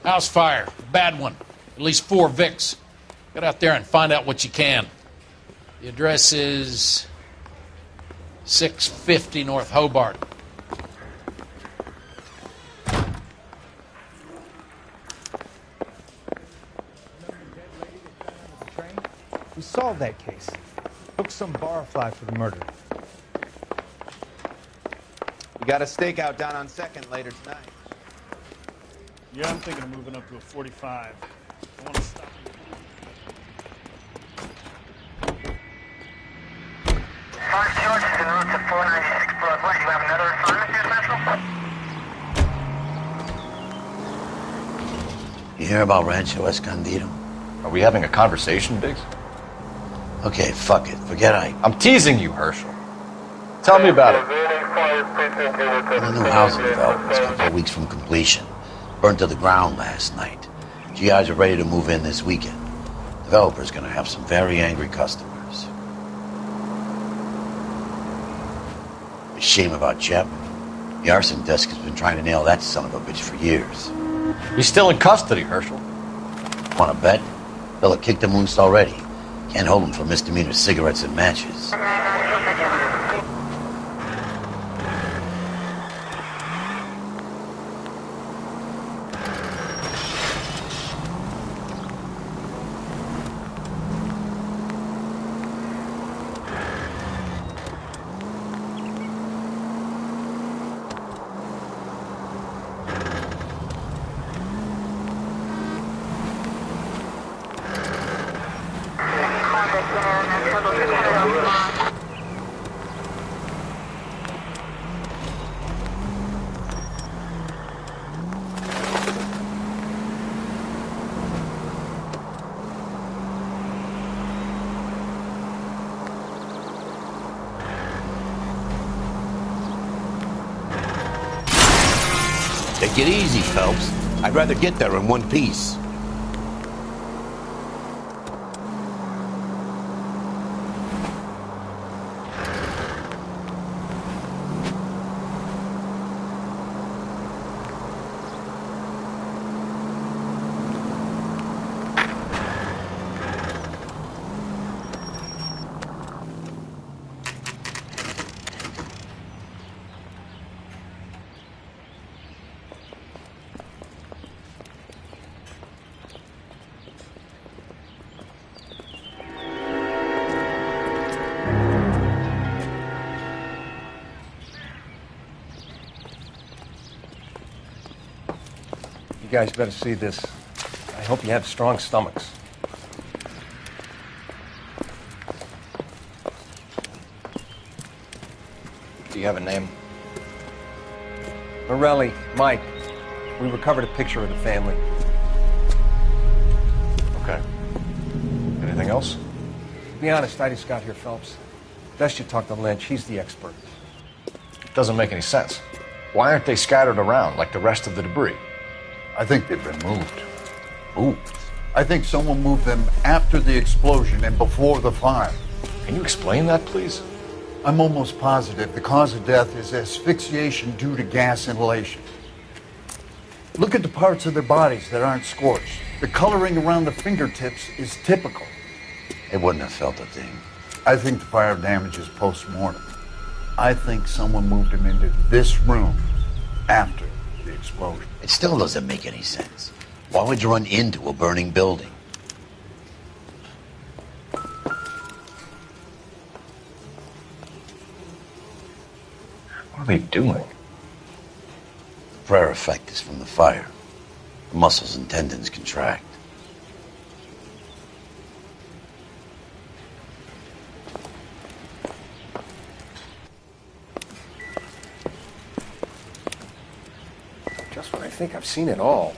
House fire. Bad one. At least 4 Vicks. Get out there and find out what you can. The address is 650 North Hobart. We solved that case. Took some barfly for the murder. We got a stakeout down on 2nd later tonight. Yeah, I'm thinking of moving up to a 45. I want to stop. Fox George is en route to 496 Broadway. You have another assignment here, Special? You hear about Rancho Escondido? Are we having a conversation, Biggs? Okay, fuck it. Forget I'm teasing you, Herschel. Tell me about it. The new housing development's a couple of weeks from completion. Burned to the ground last night. GIs are ready to move in this weekend. Developer's gonna have some very angry customers. A shame about Chapman. The arson desk has been trying to nail that son of a bitch for years. He's still in custody, Herschel. Wanna bet? They'll have kicked him loose already. Can't hold him for misdemeanor cigarettes and matches. Take it easy, Phelps. I'd rather get there in one piece. You guys better see this. I hope you have strong stomachs. Do you have a name? Morelli, Mike. We recovered a picture of the family. Okay. Anything else? To be honest, I just got here, Phelps. Best you talk to Lynch. He's the expert. Doesn't make any sense. Why aren't they scattered around like the rest of the debris? I think they've been moved. Moved? I think someone moved them after the explosion and before the fire. Can you explain that, please? I'm almost positive the cause of death is asphyxiation due to gas inhalation. Look at the parts of their bodies that aren't scorched. The coloring around the fingertips is typical. They wouldn't have felt a thing. I think the fire damage is post-mortem. I think someone moved him into this room after the explosion. It still doesn't make any sense. Why would you run into a burning building? What are they doing? The prayer effect is from the fire. The muscles and tendons contract. Just when I think I've seen it all.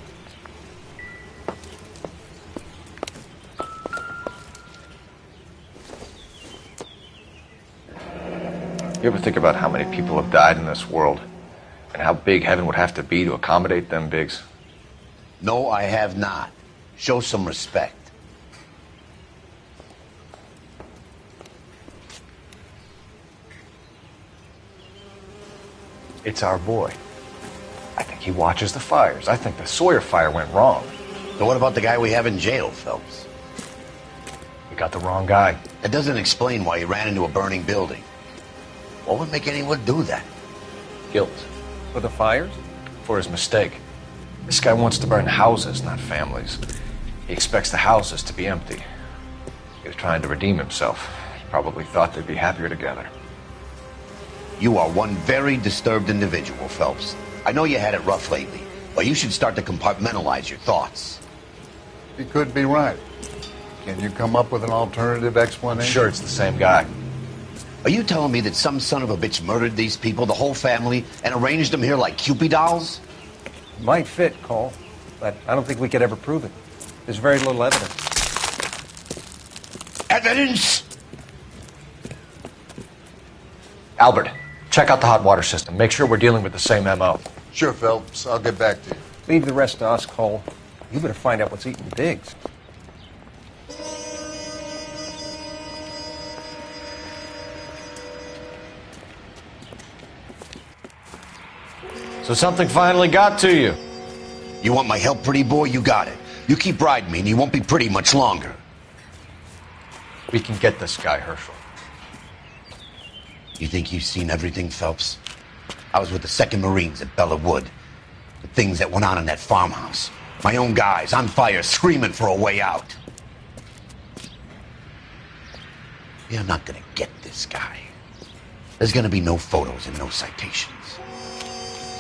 You ever think about how many people have died in this world? And how big heaven would have to be to accommodate them, Biggs? No, I have not. Show some respect. It's our boy, I think. He watches the fires. I think the Sawyer fire went wrong. So what about the guy we have in jail, Phelps? We got the wrong guy. That doesn't explain why he ran into a burning building. What would make anyone do that? Guilt. For the fires? For his mistake. This guy wants to burn houses, not families. He expects the houses to be empty. He was trying to redeem himself. He probably thought they'd be happier together. You are one very disturbed individual, Phelps. I know you had it rough lately, but you should start to compartmentalize your thoughts. He could be right. Can you come up with an alternative I'm explanation? sure it's the same guy. Are you telling me that some son of a bitch murdered these people, the whole family, and arranged them here like Cupid dolls? Might fit, Cole, but I don't think we could ever prove it. There's very little evidence. Evidence? Albert, check out the hot water system. Make sure we're dealing with the same MO. Sure, Phelps. I'll get back to you. Leave the rest to us, Cole. You better find out what's eating Diggs. So something finally got to you. You want my help, pretty boy? You got it. You keep riding me and you won't be pretty much longer. We can get this guy, Herschel. You think you've seen everything, Phelps? I was with the 2nd Marines at Bella Wood. The things that went on in that farmhouse. My own guys on fire, screaming for a way out. You're not gonna get this guy. There's gonna be no photos and no citations.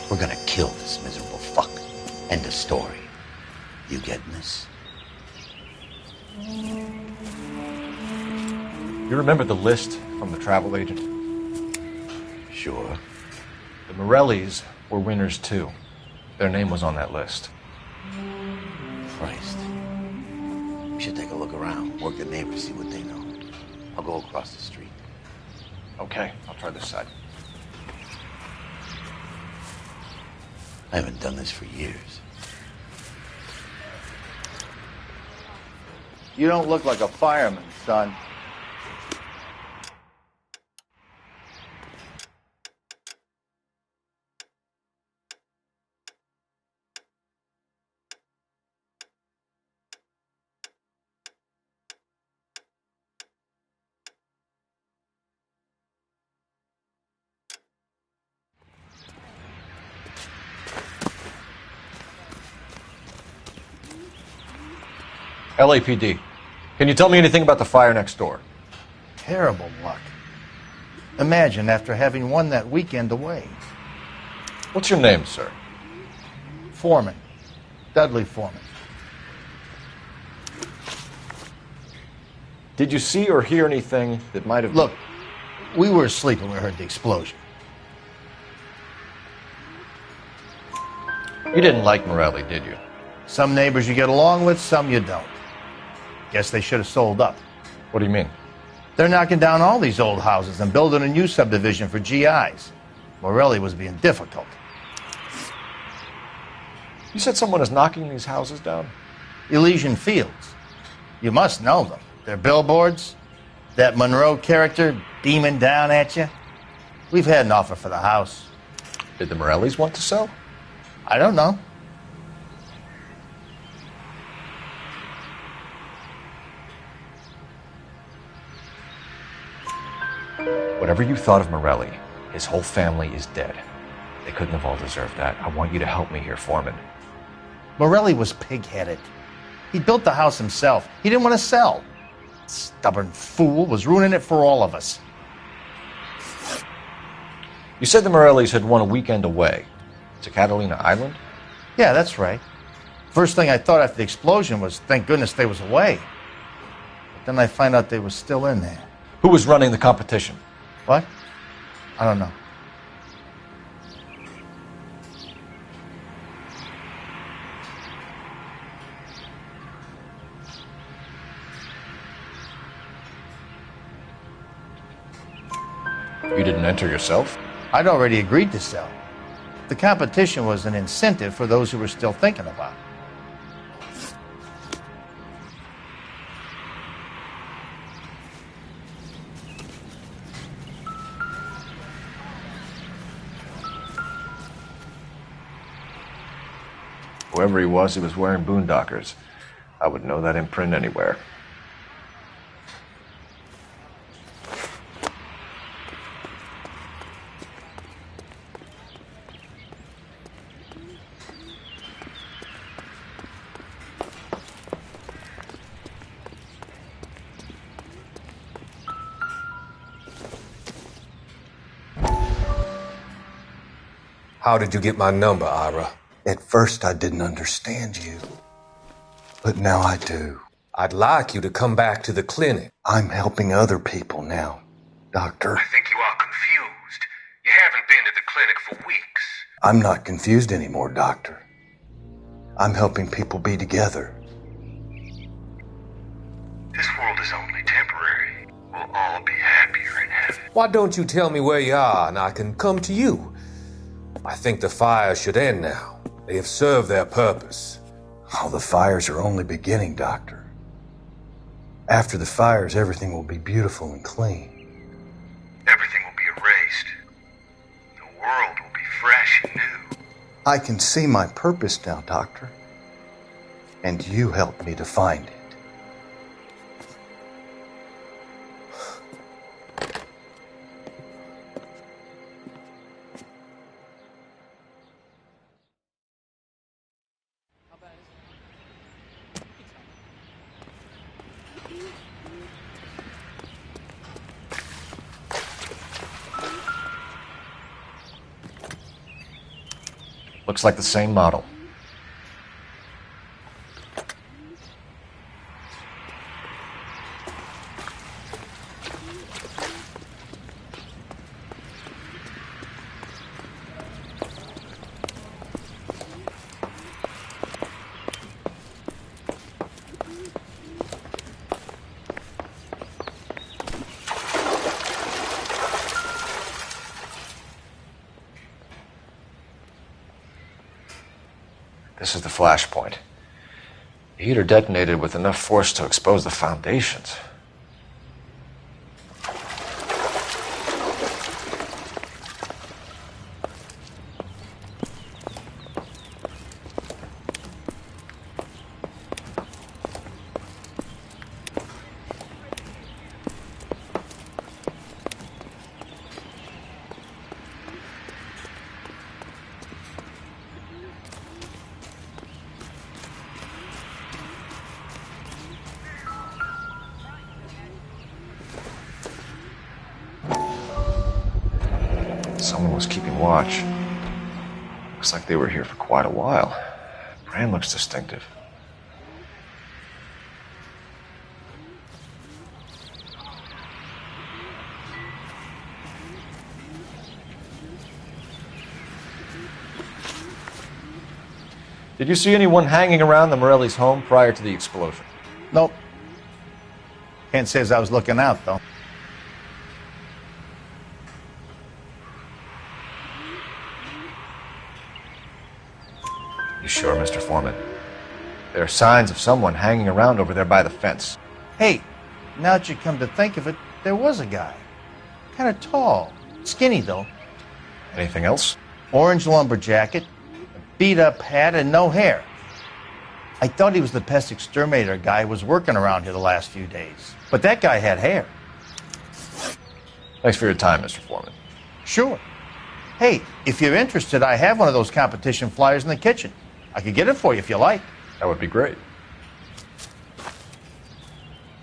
We're gonna kill this miserable fuck. End of story. You getting this? You remember the list from the travel agent? Sure. The Morellis were winners too. Their name was on that list. Christ. We should take a look around, work the neighbors, see what they know. I'll go across the street. Okay, I'll try this side. I haven't done this for years. You don't look like a fireman, son. LAPD. Can you tell me anything about the fire next door? Terrible luck. Imagine after having won that weekend away. What's your name, sir? Foreman. Dudley Foreman. Did you see or hear anything that might have... Look, we were asleep when we heard the explosion. You didn't like Morelli, did you? Some neighbors you get along with, some you don't. Guess they should have sold up. What do you mean? They're knocking down all these old houses and building a new subdivision for GIs. Morelli was being difficult. You said someone is knocking these houses down? Elysian Fields. You must know them. Their billboards, that Monroe character beaming down at you. We've had an offer for the house. Did the Morellis want to sell? I don't know. Whatever you thought of Morelli, his whole family is dead. They couldn't have all deserved that. I want you to help me here, Foreman. Morelli was pig-headed. He built the house himself. He didn't want to sell. Stubborn fool was ruining it for all of us. You said the Morellis had won a weekend away to Catalina Island? Yeah, that's right. First thing I thought after the explosion was, thank goodness they was away. But then I find out they were still in there. Who was running the competition? What? I don't know. You didn't enter yourself? I'd already agreed to sell. The competition was an incentive for those who were still thinking about it. Whoever he was wearing boondockers. I would know that imprint anywhere. How did you get my number, Ira? At first, I didn't understand you. But now I do. I'd like you to come back to the clinic. I'm helping other people now, Doctor. I think you are confused. You haven't been to the clinic for weeks. I'm not confused anymore, Doctor. I'm helping people be together. This world is only temporary. We'll all be happier in heaven. Why don't you tell me where you are and I can come to you? I think the fires should end now. They have served their purpose. Oh, the fires are only beginning, Doctor. After the fires, everything will be beautiful and clean. Everything will be erased. The world will be fresh and new. I can see my purpose now, Doctor. And you helped me to find it. Looks like the same model. This is the flashpoint. The heater detonated with enough force to expose the foundations. Someone was keeping watch. Looks like they were here for quite a while. Brand looks distinctive. Did you see anyone hanging around the Morelli's home prior to the explosion? Nope. Can't say as I was looking out, though. You sure, Mr. Foreman? There are signs of someone hanging around over there by the fence. Hey, now that you come to think of it, there was a guy. Kind of tall. Skinny, though. Anything else? Orange lumber jacket, a beat-up hat, and no hair. I thought he was the pest exterminator guy who was working around here the last few days. But that guy had hair. Thanks for your time, Mr. Foreman. Sure. Hey, if you're interested, I have one of those competition flyers in the kitchen. I could get it for you if you like. That would be great.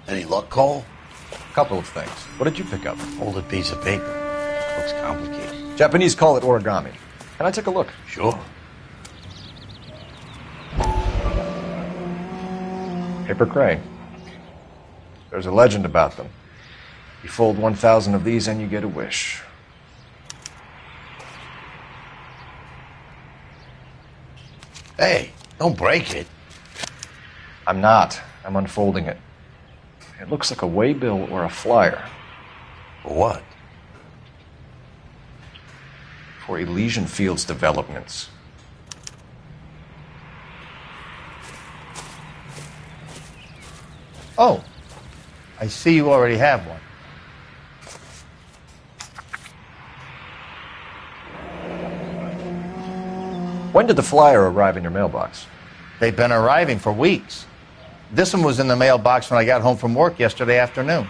Any luck, Cole? A couple of things. What did you pick up? Folded piece of paper. Looks complicated. Japanese call it origami. Can I take a look? Sure. Paper crane. There's a legend about them. You fold 1,000 of these and you get a wish. Hey, don't break it. I'm not. I'm unfolding it. It looks like a waybill or a flyer. For what? For Elysian Fields developments. Oh, I see you already have one. When did the flyer arrive in your mailbox? They've been arriving for weeks. This one was in the mailbox when I got home from work yesterday afternoon.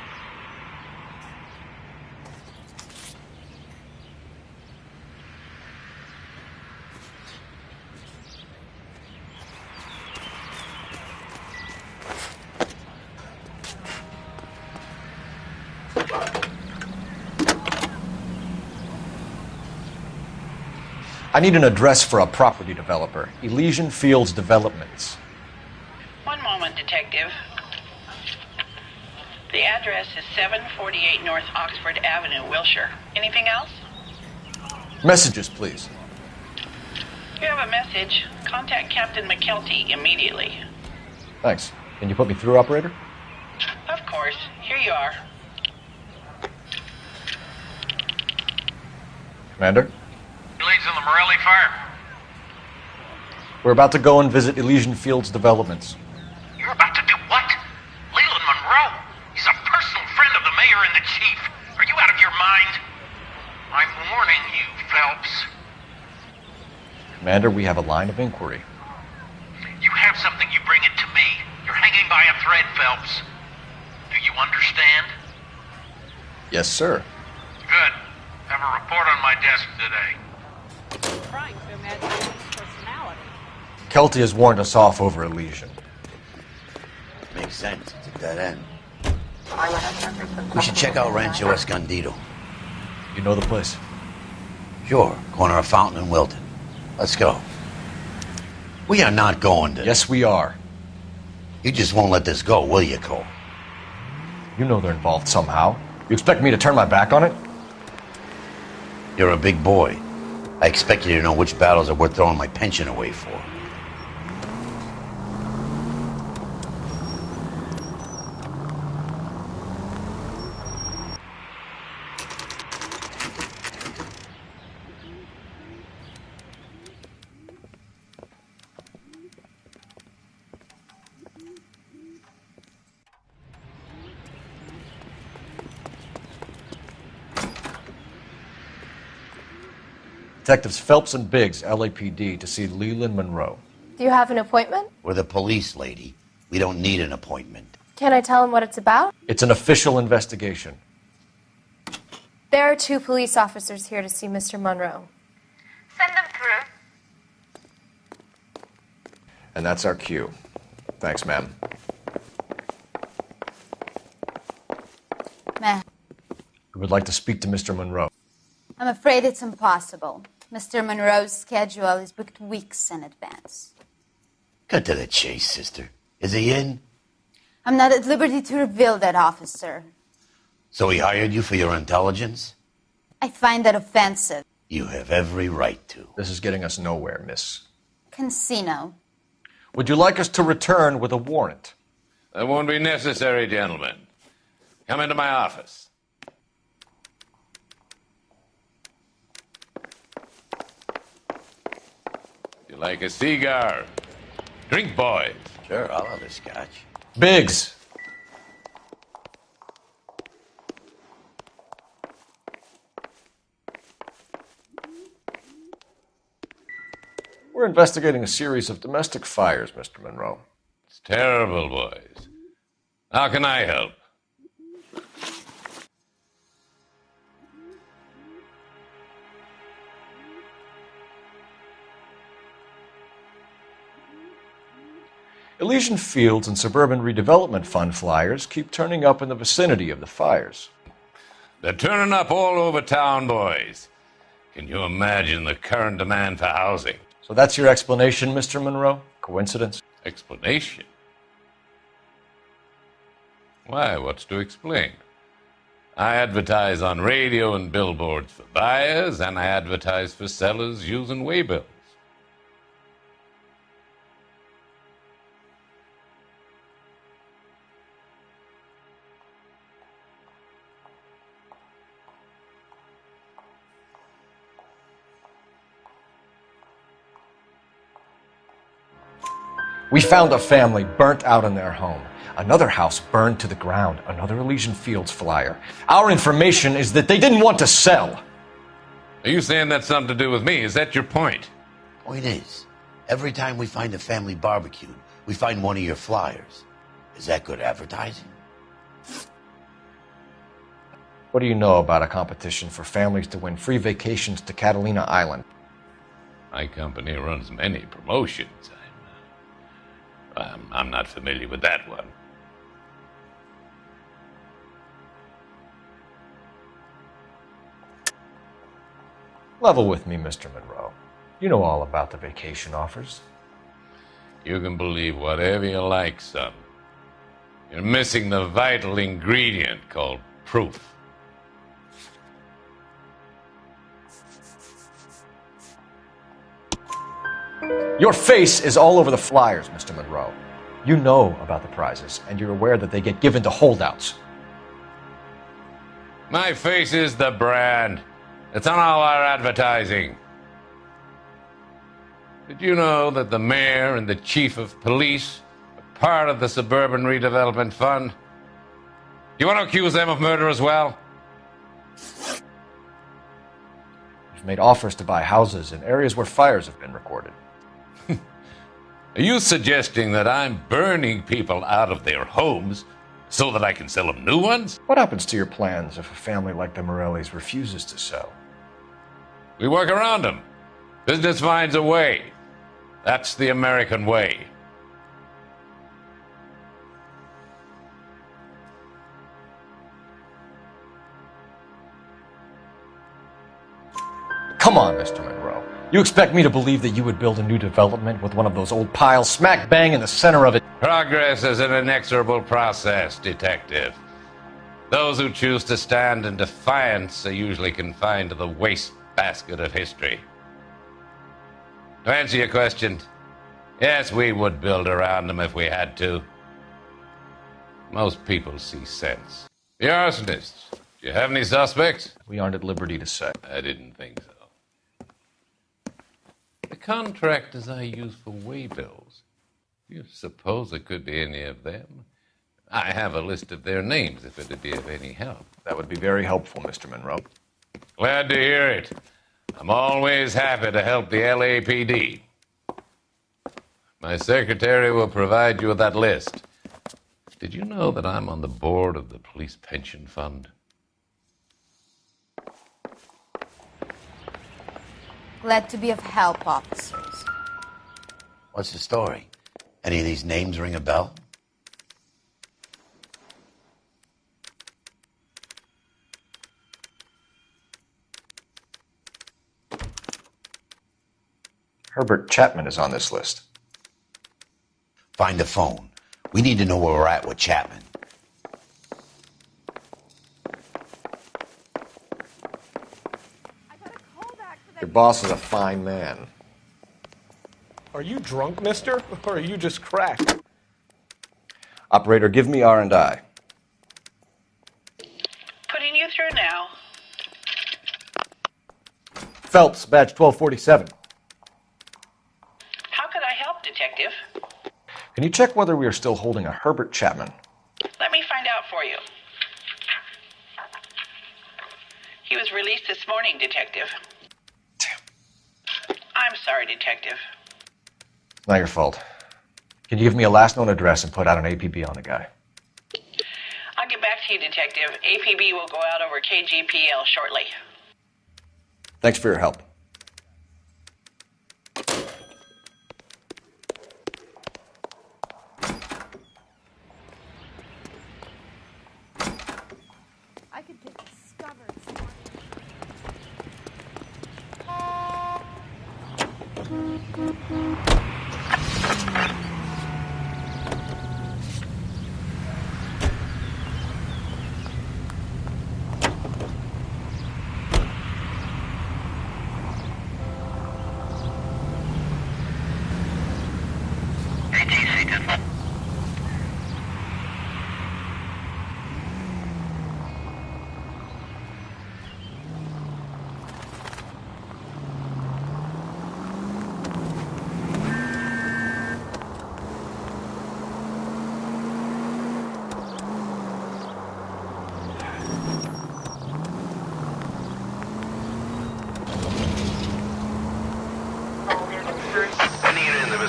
I need an address for a property developer, Elysian Fields Developments. One moment, Detective. The address is 748 North Oxford Avenue, Wilshire. Anything else? Messages, please. You have a message. Contact Captain McKelty immediately. Thanks. Can you put me through, operator? Of course. Here you are. Commander? Leads in the Morelli fire. We're about to go and visit Elysian Fields Developments. You're about to do what? Leland Monroe? He's a personal friend of the mayor and the chief. Are you out of your mind? I'm warning you, Phelps. Commander, we have a line of inquiry. You have something, you bring it to me. You're hanging by a thread, Phelps. Do you understand? Yes, sir. Good. Have a report on my desk today. Trying to imagine his personality. Kelty has warned us off over Elysian. Makes sense. It's a dead end. We should check out Rancho Escondido. You know the place? Sure. Corner of Fountain and Wilton. Let's go. We are not going to... Yes, we are. You just won't let this go, will you, Cole? You know they're involved somehow. You expect me to turn my back on it? You're a big boy. I expect you to know which battles are worth throwing my pension away for. Detectives Phelps and Biggs, LAPD, to see Leland Monroe. Do you have an appointment? We're the police, lady. We don't need an appointment. Can I tell him what it's about? It's an official investigation. There are 2 police officers here to see Mr. Monroe. Send them through. And that's our cue. Thanks, ma'am. Meh. We would like to speak to Mr. Monroe. I'm afraid it's impossible. Mr. Monroe's schedule is booked weeks in advance. Cut to the chase, sister. Is he in? I'm not at liberty to reveal that, officer. So he hired you for your intelligence? I find that offensive. You have every right to. This is getting us nowhere, miss. Casino. Would you like us to return with a warrant? That won't be necessary, gentlemen. Come into my office. You like a cigar? Drink, boys. Sure, I'll have a scotch. Biggs! We're investigating a series of domestic fires, Mr. Monroe. It's terrible, boys. How can I help? Elysian Fields and Suburban Redevelopment Fund flyers keep turning up in the vicinity of the fires. They're turning up all over town, boys. Can you imagine the current demand for housing? So that's your explanation, Mr. Monroe? Coincidence? Explanation? Why, what's to explain? I advertise on radio and billboards for buyers, and I advertise for sellers using waybills. We found a family burnt out in their home. Another house burned to the ground. Another Elysian Fields flyer. Our information is that they didn't want to sell. Are you saying that's something to do with me? Is that your point? Point is, Every time we find a family barbecue, we find one of your flyers. Is that good advertising? What do you know about a competition for families to win free vacations to Catalina Island? My company runs many promotions. I'm not familiar with that one. Level with me, Mr. Monroe. You know all about the vacation offers. You can believe whatever you like, son. You're missing the vital ingredient called proof. Your face is all over the flyers, Mr. Monroe. You know about the prizes, and you're aware that they get given to holdouts. My face is the brand. It's on all our advertising. Did you know that the mayor and the chief of police are part of the Suburban Redevelopment Fund? You want to accuse them of murder as well? You've made offers to buy houses in areas where fires have been recorded. Are you suggesting that I'm burning people out of their homes so that I can sell them new ones? What happens to your plans if a family like the Morellis refuses to sell? We work around them. Business finds a way. That's the American way. Come on, Mr. Monroe. You expect me to believe that you would build a new development with one of those old piles smack bang in the center of it? Progress is an inexorable process, Detective. Those who choose to stand in defiance are usually confined to the wastebasket of history. To answer your question, yes, we would build around them if we had to. Most people see sense. The arsonists, do you have any suspects? We aren't at liberty to say. I didn't think so. The contractors I use for waybills, do you suppose it could be any of them? I have a list of their names if it would be of any help. That would be very helpful, Mr. Monroe. Glad to hear it. I'm always happy to help the LAPD. My secretary will provide you with that list. Did you know that I'm on the board of the Police Pension Fund? Glad to be of help, officers. What's the story? Any of these names ring a bell? Herbert Chapman is on this list. Find the phone. We need to know where we're at with Chapman. Your boss is a fine man. Are you drunk, mister? Or are you just cracked? Operator, give me R&I. Putting you through now. Phelps, badge 1247. How could I help, Detective? Can you check whether we are still holding a Herbert Chapman? Let me find out for you. He was released this morning, Detective. I'm sorry, Detective. It's not your fault. Can you give me a last known address and put out an APB on the guy? I'll get back to you, Detective. APB will go out over KGPL shortly. Thanks for your help. I could get discovered.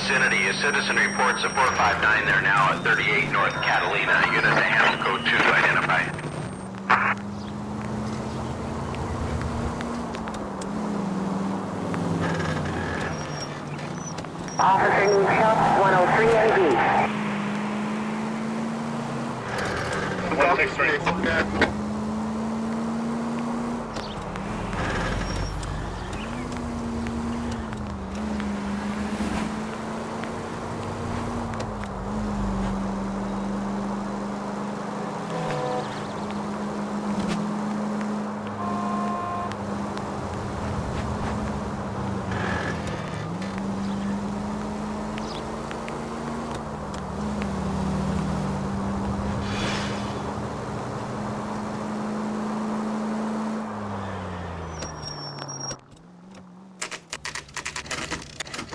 vicinity. A citizen reports a 459 there now at 38 North Catalina. Unit to handle code 2 to identify. Officer needs help, 103 AB. 163.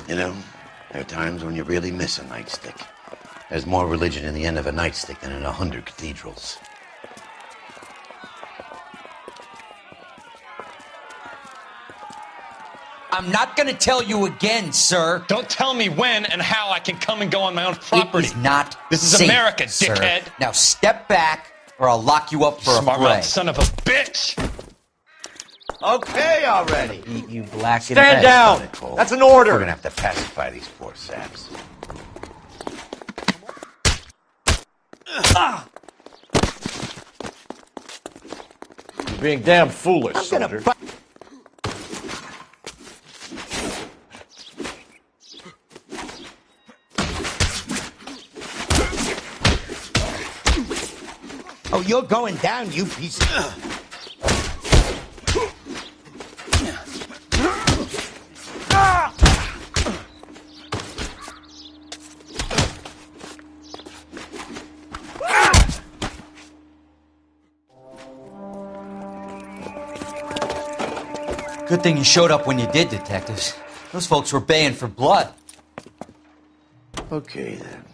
You know, there are times when you really miss a nightstick. There's more religion in the end of a nightstick than in 100 cathedrals. I'm not going to tell you again, sir. Don't tell me when and how I can come and go on my own property. It is not This is safe, America, sir. dickhead. Now step back, or I'll lock you up for Smart a fray. mouth son of a bitch! Okay already. Eat you black and Stand down. That's an order. We're gonna have to pacify these poor saps. You're being damn foolish, soldier. Oh, you're going down, you piece of... Good thing you showed up when you did, detectives. Those folks were baying for blood. Okay, then.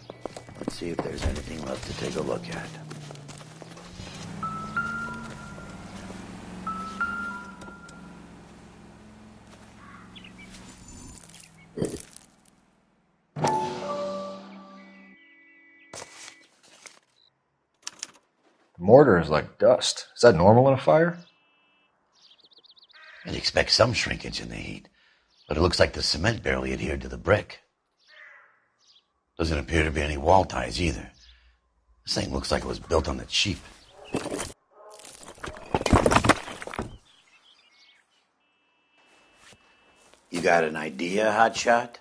Let's see if there's anything left to take a look at. Mortar is like dust. Is that normal in a fire? I'd expect some shrinkage in the heat, but it looks like the cement barely adhered to the brick. Doesn't appear to be any wall ties either. This thing looks like it was built on the cheap. You got an idea, Hotshot?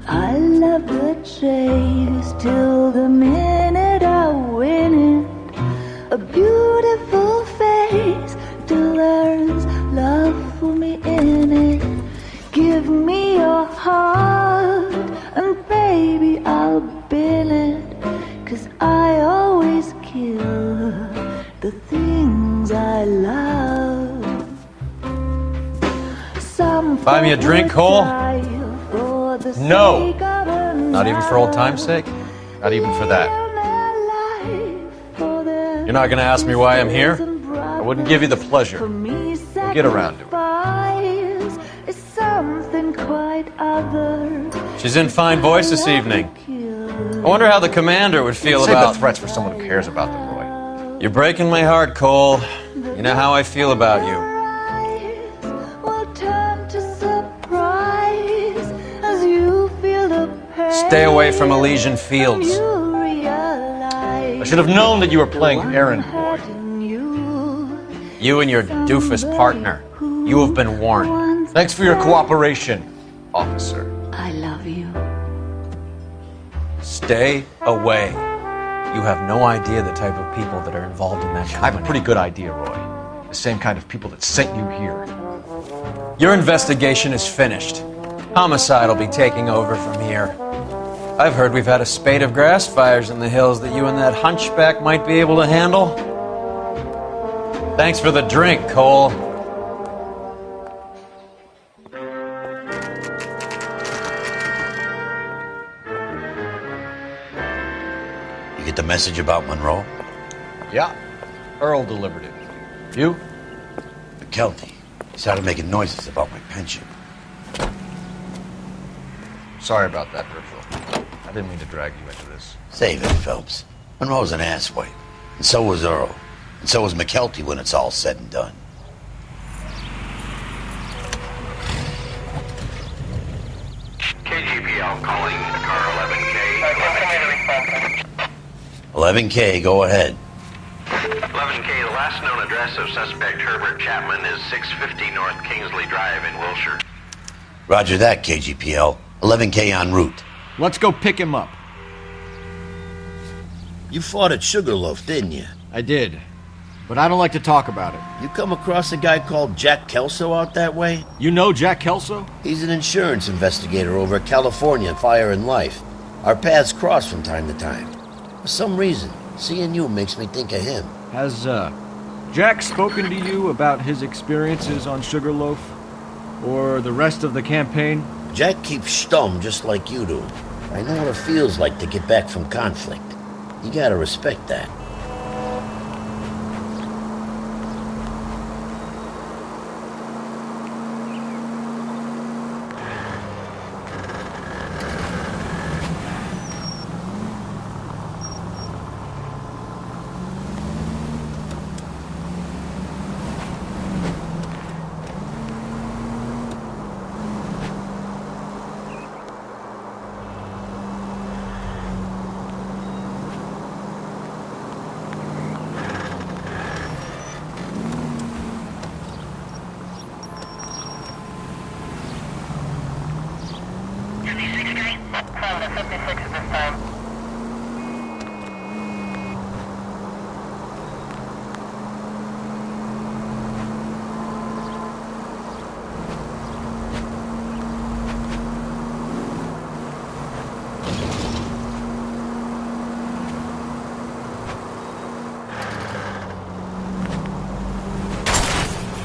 I love the chase till the minute I win it. A beautiful face till there's love for me in it. Give me your heart and baby I'll bill it. 'Cause I always kill the things I love. Some Buy me a drink, Cole? No. Not even for old time's sake? Not even for that. You're not going to ask me why I'm here? I wouldn't give you the pleasure. We'll get around to it. She's in fine voice this evening. I wonder how the commander would feel Save about... the threats for someone who cares about them, Roy. You're breaking my heart, Cole. You know how I feel about you. Stay away from Elysian Fields. I should have known that you were playing errand boy. You and your doofus partner. You have been warned. Thanks for your cooperation, officer. I love you. Stay away. You have no idea the type of people that are involved in that company. I have a pretty good idea, Roy. The same kind of people that sent you here. Your investigation is finished. Homicide will be taking over from here. I've heard we've had a spate of grass fires in the hills that you and that hunchback might be able to handle. Thanks for the drink, Cole. You get the message about Monroe? Yeah. Earl delivered it. You? McKelty. He started making noises about my pension. Sorry about that, Virgil. I didn't mean to drag you into this. Save it, Phelps. Monroe's an asswipe. And so was Earl. And so was McKelty when it's all said and done. KGPL calling car 11K. 11K, go ahead. 11K, the last known address of suspect Herbert Chapman is 650 North Kingsley Drive in Wilshire. Roger that, KGPL. 11K en route. Let's go pick him up. You fought at Sugarloaf, didn't you? I did. But I don't like to talk about it. You come across a guy called Jack Kelso out that way? You know Jack Kelso? He's an insurance investigator over at California Fire and Life. Our paths cross from time to time. For some reason, seeing you makes me think of him. Has, Jack spoken to you about his experiences on Sugarloaf? Or the rest of the campaign? Jack keeps stum just like you do. I know what it feels like to get back from conflict. You gotta respect that.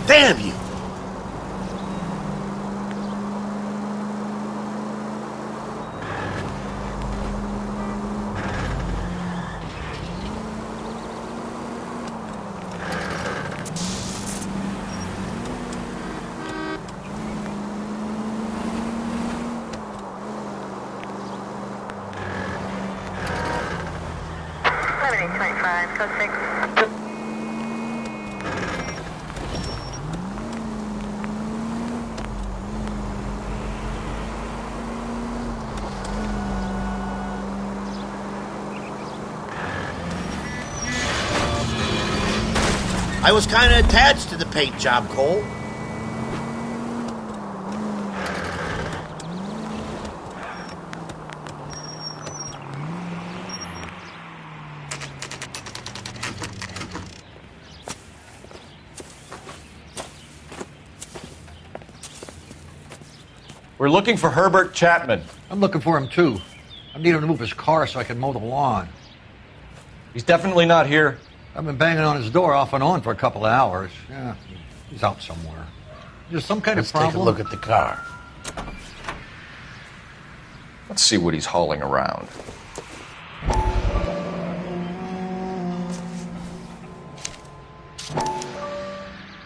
Damn you! I was kind of attached to the paint job, Cole. We're looking for Herbert Chapman. I'm looking for him, too. I need him to move his car so I can mow the lawn. He's definitely not here. I've been banging on his door off and on for a couple of hours. Yeah, he's out somewhere. There's some kind of problem. Let's take a look at the car. Let's see what he's hauling around.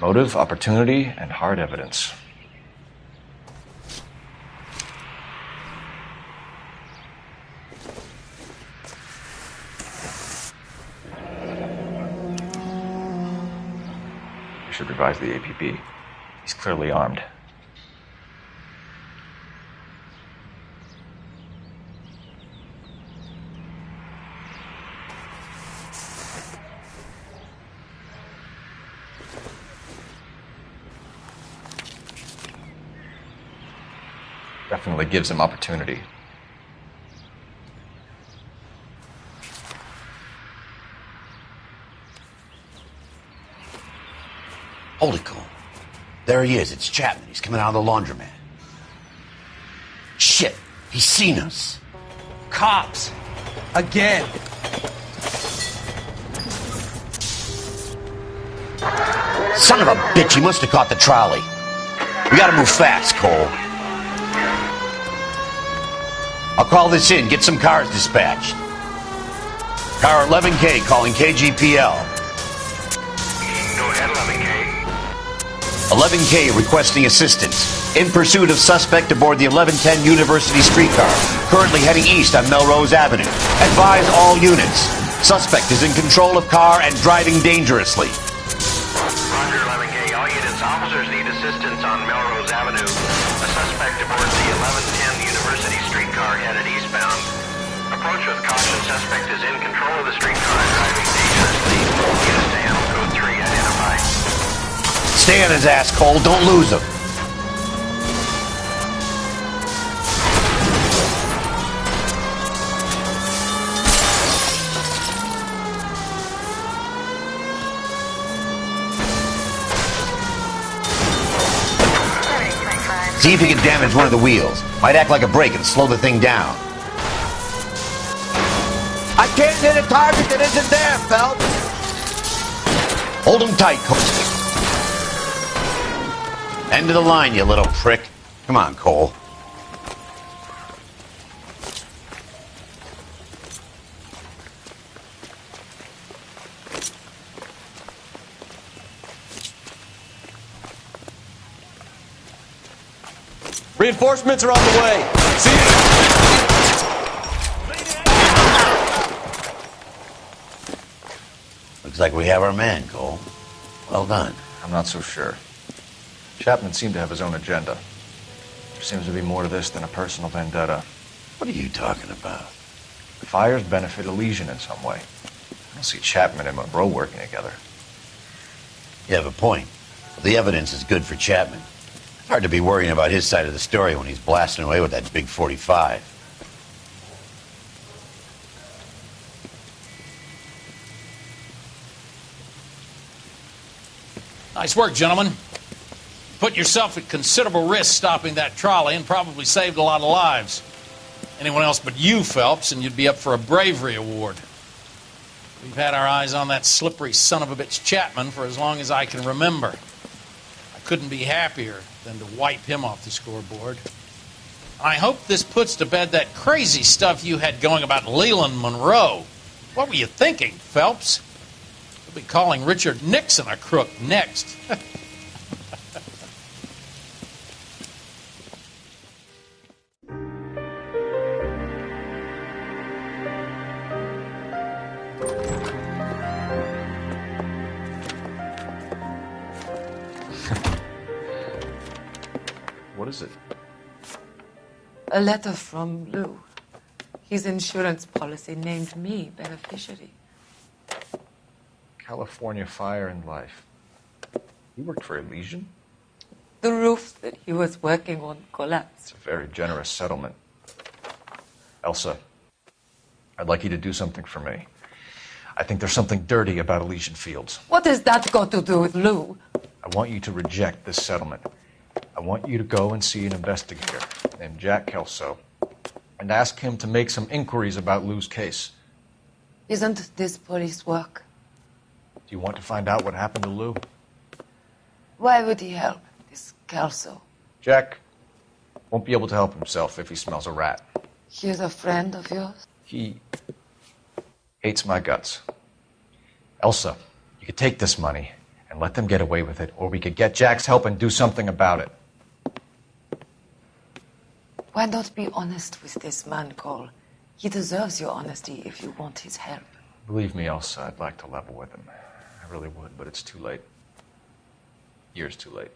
Motive, opportunity, and hard evidence. We should revise the APB. He's clearly armed. Definitely gives him opportunity. Hold it, Cole. There he is. It's Chapman. He's coming out of the laundromat. Shit. He's seen us. Cops. Again. Son of a bitch, he must have caught the trolley. We gotta move fast, Cole. I'll call this in, get some cars dispatched. Car 11K calling KGPL. Go ahead, 11K. 11K requesting assistance. In pursuit of suspect aboard the 1110 University streetcar, currently heading east on Melrose Avenue. Advise all units. Suspect is in control of car and driving dangerously. Roger, 11K. All units, officers need assistance on Melrose Avenue. A suspect aboard the 1110 University streetcar headed eastbound. Approach with caution. Suspect is in control of the streetcar and driving dangerously. Units to handle code 3 identified. Stay on his ass, Cole. Don't lose him. See if he can damage one of the wheels. Might act like a brake and slow the thing down. I can't hit a target that isn't there, Phelps. Hold him tight, Cole. End of the line, you little prick. Come on, Cole. Reinforcements are on the way. See you. Looks like we have our man, Cole. Well done. I'm not so sure. Chapman seemed to have his own agenda. There seems to be more to this than a personal vendetta. What are you talking about? The fires benefit Elysian in some way. I don't see Chapman and Monroe working together. You have a point. The evidence is good for Chapman. It's hard to be worrying about his side of the story when he's blasting away with that big 45. Nice work, gentlemen. Put yourself at considerable risk stopping that trolley and probably saved a lot of lives. Anyone else but you, Phelps, and you'd be up for a bravery award. We've had our eyes on that slippery son of a bitch Chapman for as long as I can remember. I couldn't be happier than to wipe him off the scoreboard. I hope this puts to bed that crazy stuff you had going about Leland Monroe. What were you thinking, Phelps? We'll be calling Richard Nixon a crook next. What is it? A letter from Lou. His insurance policy named me beneficiary. California Fire and Life. You worked for Elysian? The roof that he was working on collapsed. It's a very generous settlement. Elsa, I'd like you to do something for me. I think there's something dirty about Elysian Fields. What has that got to do with Lou? I want you to reject this settlement. I want you to go and see an investigator named Jack Kelso and ask him to make some inquiries about Lou's case. Isn't this police work? Do you want to find out what happened to Lou? Why would he help, this Kelso? Jack won't be able to help himself if he smells a rat. He's a friend of yours? He hates my guts. Elsa, you could take this money and let them get away with it, or we could get Jack's help and do something about it. Why not be honest with this man, Cole? He deserves your honesty if you want his help. Believe me, Elsa, I'd like to level with him. I really would, but it's too late. Years too late.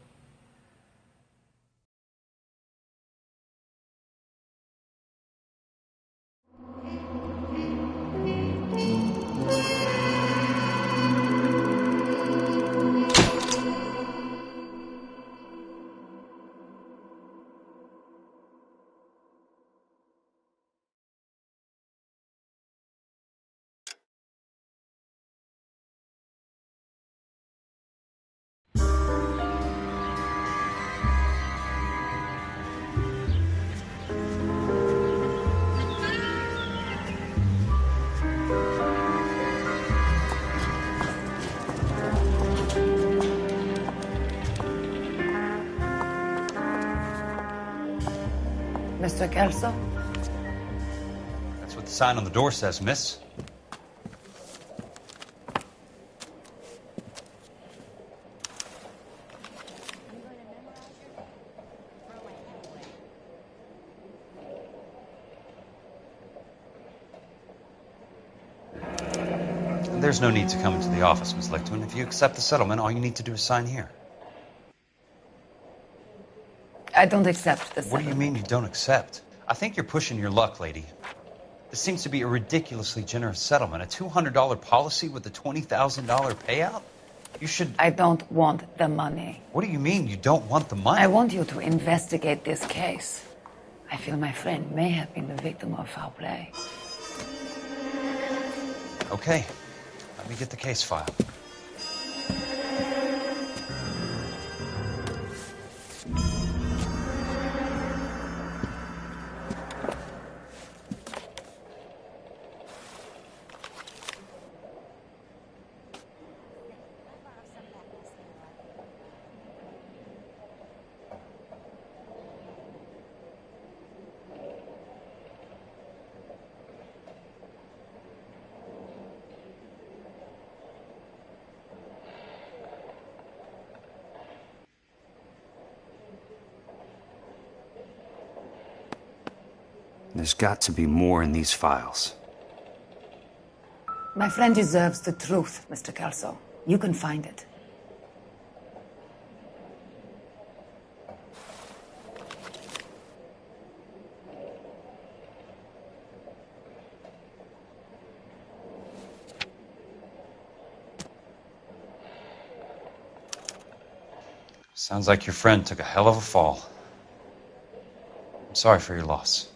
Mr. Kelso? That's what the sign on the door says, miss. There's no need to come into the office, Miss Lichtman. If you accept the settlement, all you need to do is sign here. I don't accept the settlement. What do you mean you don't accept? I think you're pushing your luck, lady. This seems to be a ridiculously generous settlement. A $200 policy with a $20,000 payout? You should... I don't want the money. What do you mean you don't want the money? I want you to investigate this case. I feel my friend may have been the victim of foul play. Okay. Let me get the case file. There's got to be more in these files. My friend deserves the truth, Mr. Kelso. You can find it. Sounds like your friend took a hell of a fall. I'm sorry for your loss.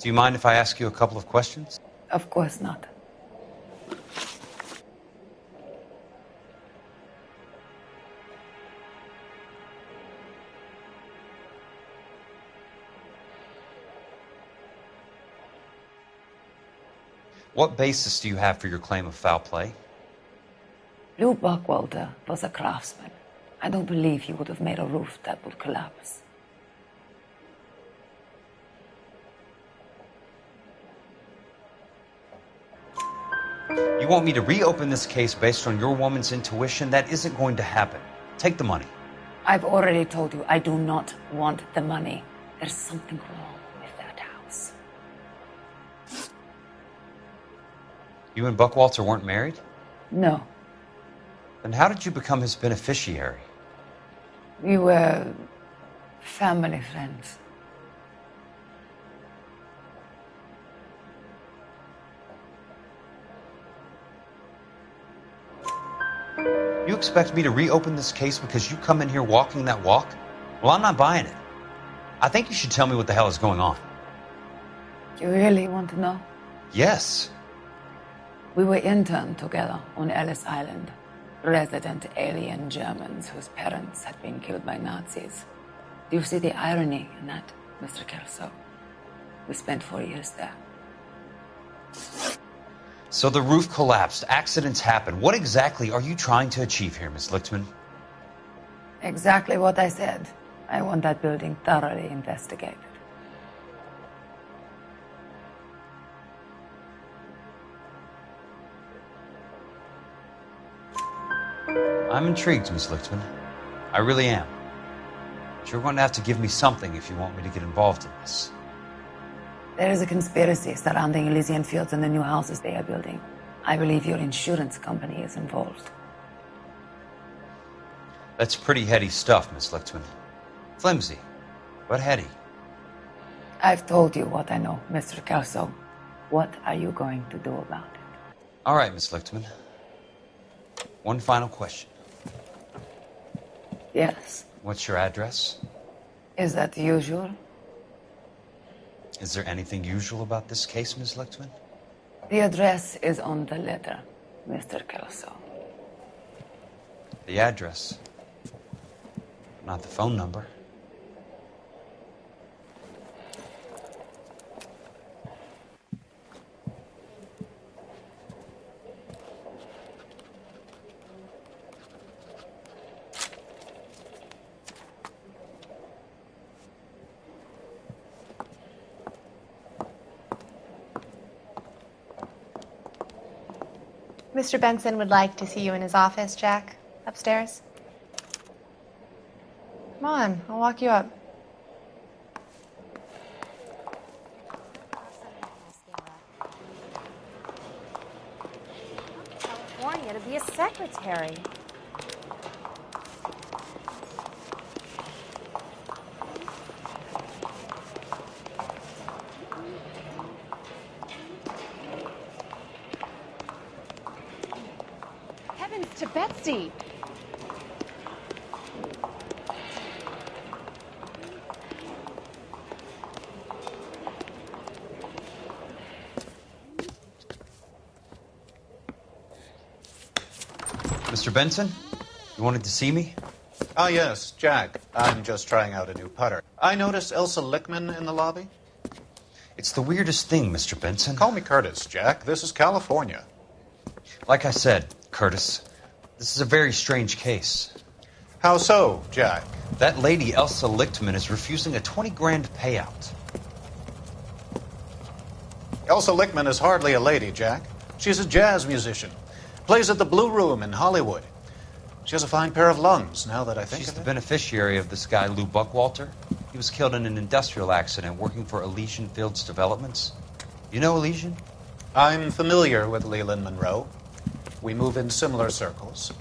Do you mind if I ask you a couple of questions? Of course not. What basis do you have for your claim of foul play? Lou Buckwalter was a craftsman. I don't believe he would have made a roof that would collapse. You want me to reopen this case based on your woman's intuition? That isn't going to happen. Take the money. I've already told you I do not want the money. There's something wrong with that house. You and Buckwalter weren't married? No. Then how did you become his beneficiary? We were family friends. You expect me to reopen this case because you come in here walking that walk? Well, I'm not buying it. I think you should tell me what the hell is going on. You really want to know? Yes. We were interned together on Ellis Island. Resident alien Germans whose parents had been killed by Nazis. Do you see the irony in that, Mr. Kelso? We spent 4 years there. So the roof collapsed. Accidents happen. What exactly are you trying to achieve here, Miss Lichtman? Exactly what I said. I want that building thoroughly investigated. I'm intrigued, Miss Lichtman. I really am. But you're going to have to give me something if you want me to get involved in this. There is a conspiracy surrounding Elysian Fields and the new houses they are building. I believe your insurance company is involved. That's pretty heady stuff, Miss Lichtman. Flimsy, but heady. I've told you what I know, Mr. Kelso. What are you going to do about it? All right, Miss Lichtman. One final question. Yes. What's your address? Is that usual? Is there anything usual about this case, Miss Lichtman? The address is on the letter, Mr. Kelso. The address, not the phone number. Mr. Benson would like to see you in his office, Jack. Upstairs. Come on, I'll walk you up. California to be a secretary. Heavens to Betsy! Mr. Benson, you wanted to see me? Ah, yes, Jack. I'm just trying out a new putter. I noticed Elsa Lickman in the lobby. It's the weirdest thing, Mr. Benson. Call me Curtis, Jack. This is California. Like I said, Curtis, this is a very strange case. How so, Jack? That lady, Elsa Lichtman, is refusing a 20 grand payout. Elsa Lickman is hardly a lady, Jack. She's a jazz musician. Plays at the Blue Room in Hollywood. She has a fine pair of lungs, now that I think She's of the it. beneficiary of this guy, Lou Buckwalter. He was killed in an industrial accident working for Elysian Fields Developments. You know Elysian? I'm familiar with Leland Monroe. We move in similar circles.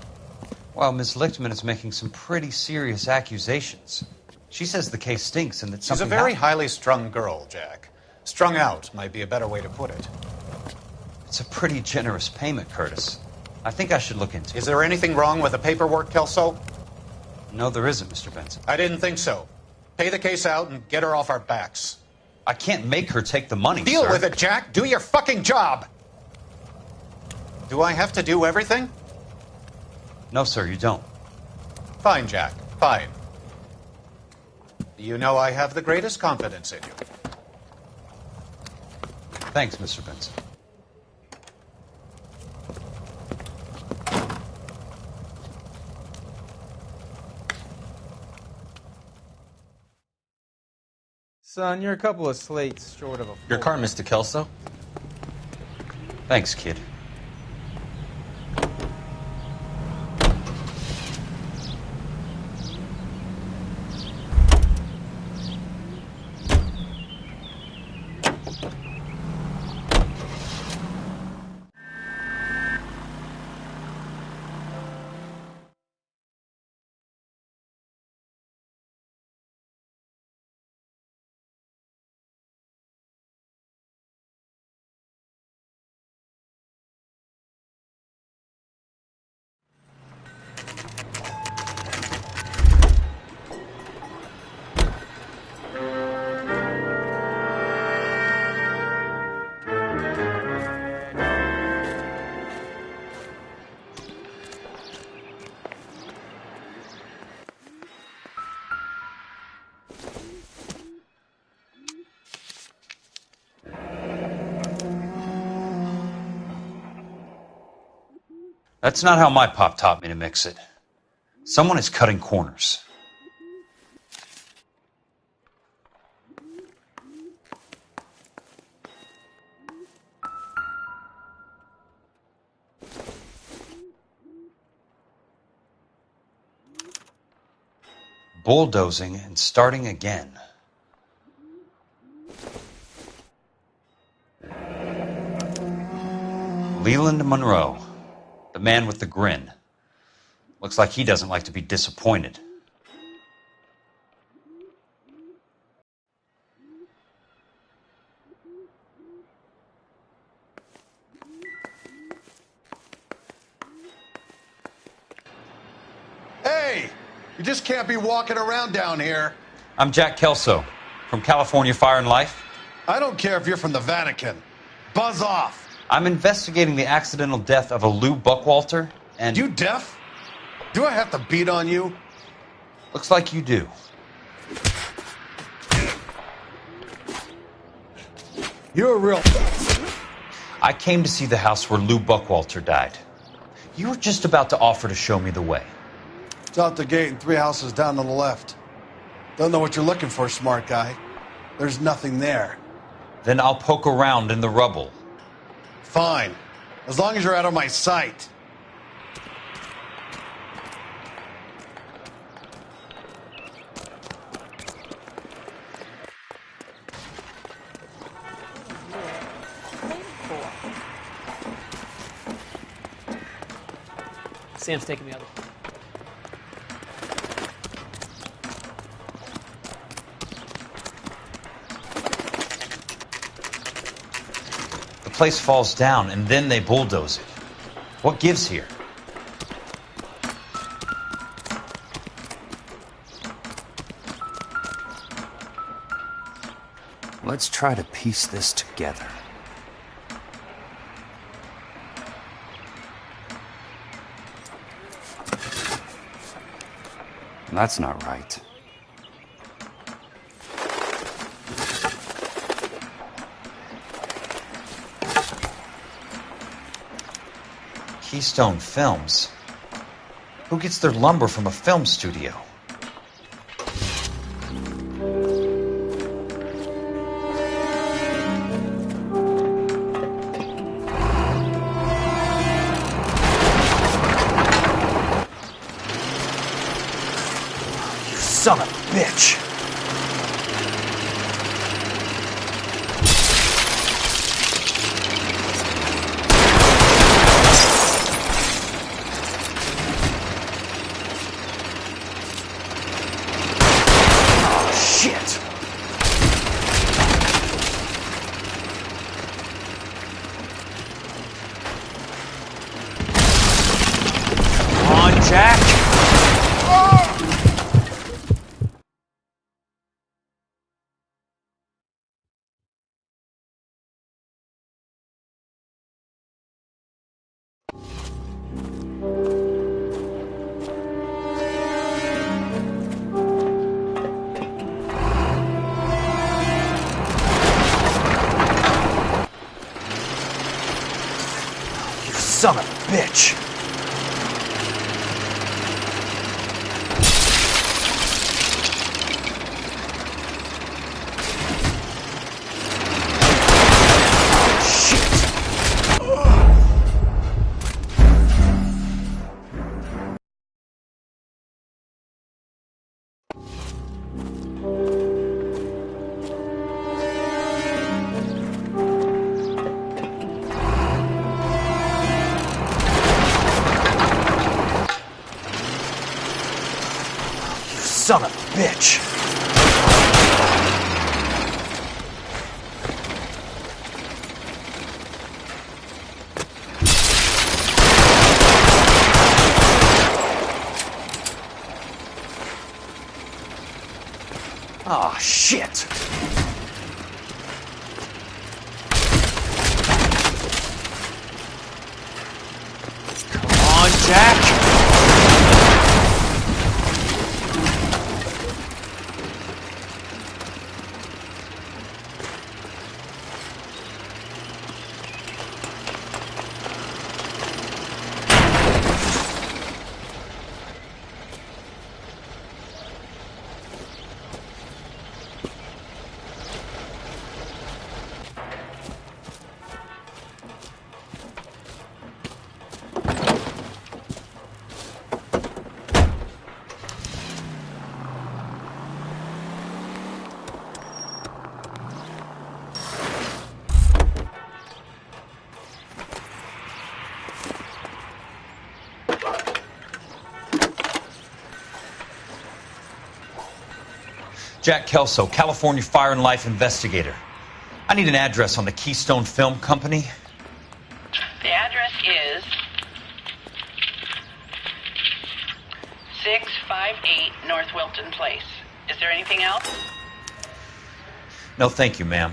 Well, Miss Lichtman is making some pretty serious accusations. She says the case stinks and that She's something a very happened. highly strung girl, Jack. Strung out might be a better way to put it. It's a pretty generous payment, Curtis. I think I should look into it. Is there anything wrong with the paperwork, Kelso? No, there isn't, Mr. Benson. I didn't think so. Pay the case out and get her off our backs. I can't make her take the money, Deal sir. with it, Jack. Do your fucking job. Do I have to do everything? No, sir, you don't. Fine, Jack. Fine. You know I have the greatest confidence in you. Thanks, Mr. Benson. Son, you're a couple of slates short of a... Your car, Mr. Kelso? Thanks, kid. That's not how my pop taught me to mix it. Someone is cutting corners. Bulldozing and starting again. Leland Monroe, the man with the grin. Looks like he doesn't like to be disappointed. Hey! You just can't be walking around down here. I'm Jack Kelso, from California Fire and Life. I don't care if you're from the Vatican. Buzz off. I'm investigating the accidental death of a Lou Buckwalter, and... You deaf? Do I have to beat on you? Looks like you do. You're a real... I came to see the house where Lou Buckwalter died. You were just about to offer to show me the way. It's out the gate and 3 houses down on the left. Don't know what you're looking for, smart guy. There's nothing there. Then I'll poke around in the rubble. Fine. As long as you're out of my sight. Sam's taking the other. The place falls down, and then they bulldoze it. What gives here? Let's try to piece this together. That's not right. Keystone Films? Who gets their lumber from a film studio? Son of a bitch! Oh, shit! Come on, Jack! Son of a bitch! Son of a bitch! Ah, shit! Come on, Jack! Jack Kelso, California Fire and Life investigator. I need an address on the Keystone Film Company. The address is 658 North Wilton Place. Is there anything else? No, thank you, ma'am.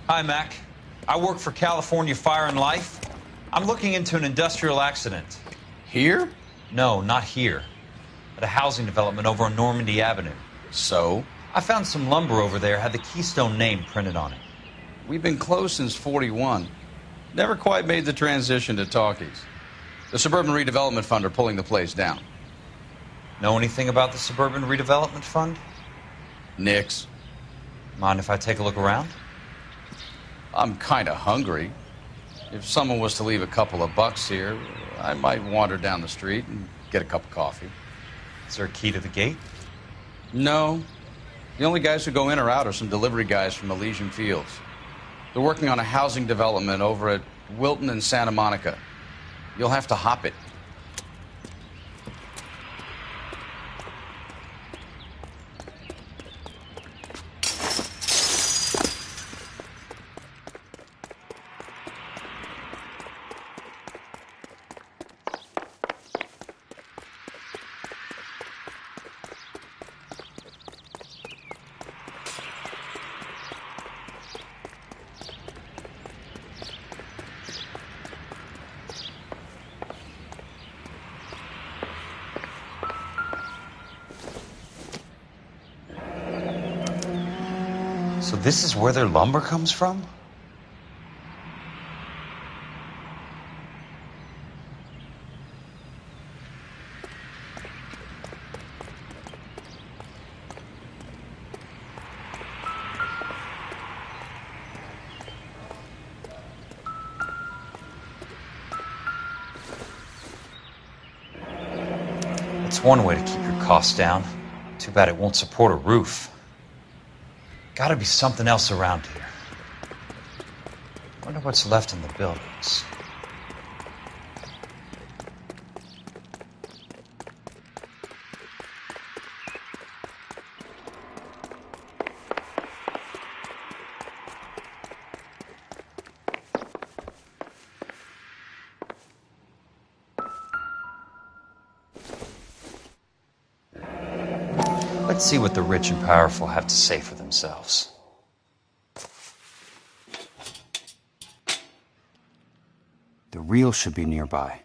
Hi, Mac. I work for California Fire and Life. I'm looking into an industrial accident. Here? No, not here. At a housing development over on Normandy Avenue. So? I found some lumber over there, had the Keystone name printed on it. We've been closed since '41. Never quite made the transition to talkies. The Suburban Redevelopment Fund are pulling the place down. Know anything about the Suburban Redevelopment Fund? Nix. Mind if I take a look around? I'm kind of hungry. If someone was to leave a couple of bucks here, I might wander down the street and get a cup of coffee. Is there a key to the gate? No. The only guys who go in or out are some delivery guys from Elysian Fields. They're working on a housing development over at Wilton and Santa Monica. You'll have to hop it. So this is where their lumber comes from? It's one way to keep your costs down. Too bad it won't support a roof. Gotta be something else around here. Wonder what's left in the buildings. Let's see what the rich and powerful have to say for themselves. The reel should be nearby.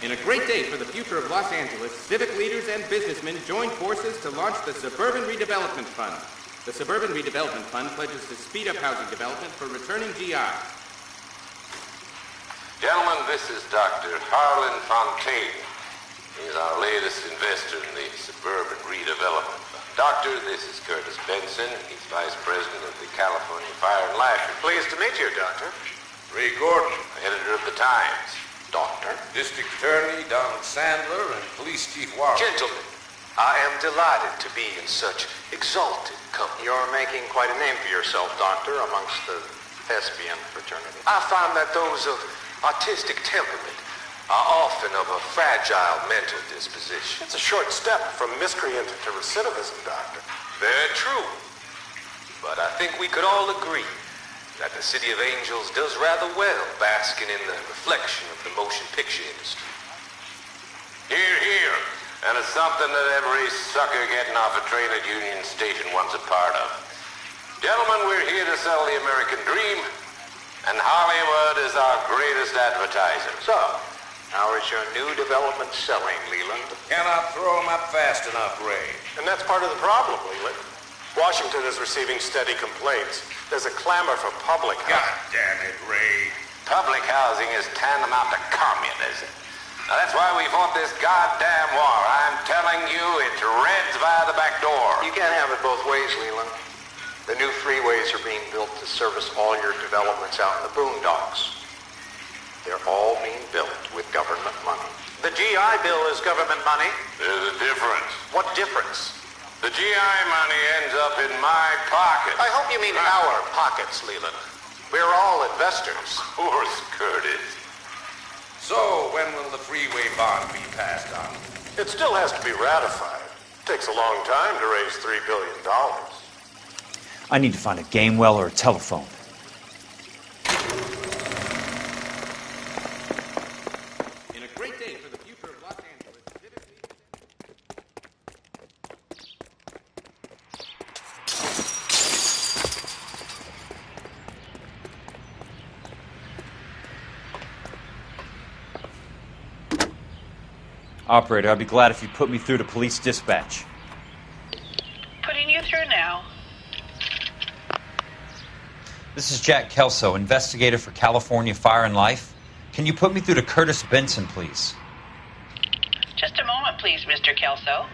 In a great day for the future of Los Angeles, civic leaders and businessmen joined forces to launch the Suburban Redevelopment Fund. The Suburban Redevelopment Fund pledges to speed up housing development for returning GIs. Gentlemen, this is Dr. Harlan Fontaine. He's our latest investor in the Suburban Redevelopment Fund. Doctor, this is Curtis Benson. He's Vice President of the California Fire and Life. Pleased to meet you, Doctor. Ray Gordon, editor of the Times. Doctor. District Attorney Donald Sandler and Police Chief Warren. Gentlemen, I am delighted to be in such exalted company. You're making quite a name for yourself, Doctor, amongst the thespian fraternity. I find that those of artistic temperament are often of a fragile mental disposition. It's a short step from miscreant to recidivism, Doctor. Very true. But I think we could all agree that the City of Angels does rather well basking in the reflection of the motion picture industry. Hear, hear. And it's something that every sucker getting off a train at Union Station wants a part of. Gentlemen, we're here to sell the American dream, and Hollywood is our greatest advertiser. So, how is your new development selling, Leland? Cannot throw them up fast enough, Ray. And that's part of the problem, Leland. Washington is receiving steady complaints. There's a clamor for public housing. God damn it, Ray. Public housing is tantamount to communism. Now, that's why we fought this goddamn war. I'm telling you, it's Reds via the back door. You can't have it both ways, Leland. The new freeways are being built to service all your developments out in the boondocks. They're all being built with government money. The GI Bill is government money. There's a difference. What difference? The GI money ends up in my pocket. I hope you mean our pockets, Leland. We're all investors. Of course, Curtis. So, when will the freeway bond be passed on? It still has to be ratified. It takes a long time to raise $3 billion. I need to find a game well or a telephone. In a great day for the future of Los Angeles, Operator, I'd be glad if you put me through to police dispatch. Putting you through now. This is Jack Kelso, investigator for California Fire and Life. Can you put me through to Curtis Benson, please? Just a moment, please, Mr. Kelso.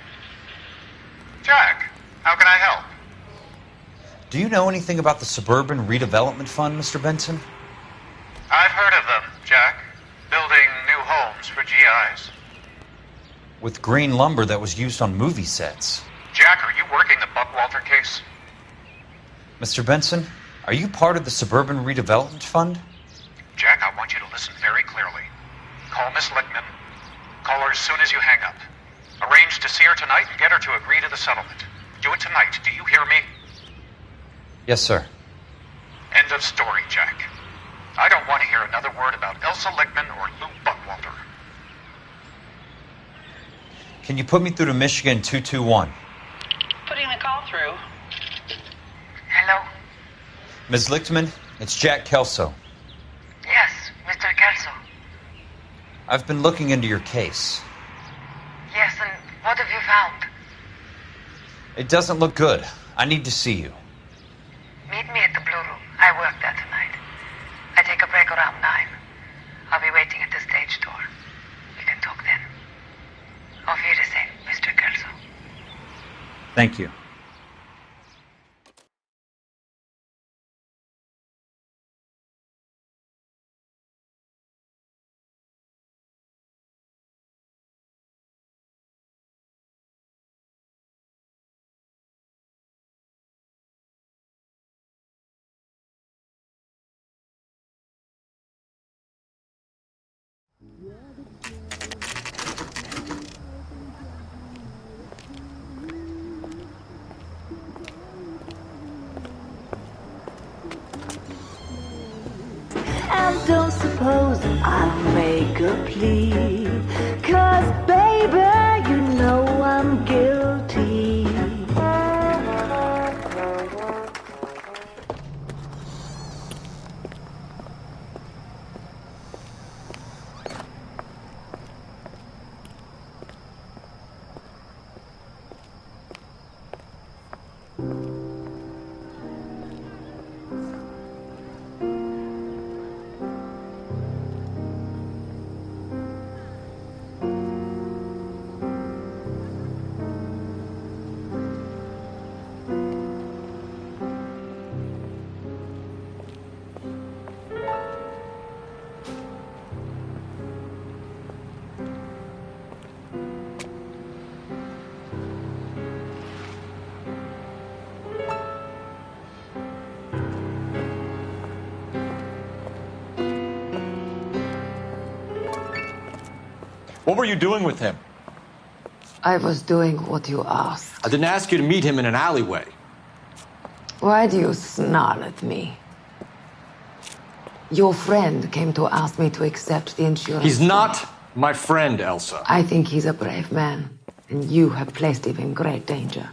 Jack, how can I help? Do you know anything about the Suburban Redevelopment Fund, Mr. Benson? I've heard of them, Jack. Building new homes for GIs. With green lumber that was used on movie sets. Jack, are you working the Buckwalter case? Mr. Benson, are you part of the Suburban Redevelopment Fund? Jack, I want you to listen very clearly. Call Miss Lickman. Call her as soon as you hang up. Arrange to see her tonight and get her to agree to the settlement. Do it tonight. Do you hear me? Yes, sir. End of story, Jack. I don't want to hear another word about Elsa Lickman or Lou Buckwalter. Can you put me through to Michigan 221? Putting the call through. Hello? Ms. Lichtman, it's Jack Kelso. Yes, Mr. Kelso. I've been looking into your case. Yes, and what have you found? It doesn't look good. I need to see you. Meet me at the Blue Room. I work there tonight. I take a break around 9. I'll be waiting at the stage door. We can talk then. Auf Wiedersehen, Mr. Kelso. Thank you. And don't suppose I'll make a plea, 'cause baby, you know I'm guilty. What were you doing with him? I was doing what you asked. I didn't ask you to meet him in an alleyway. Why do you snarl at me? Your friend came to ask me to accept the insurance. He's not my friend, Elsa. I think he's a brave man, and you have placed him in great danger.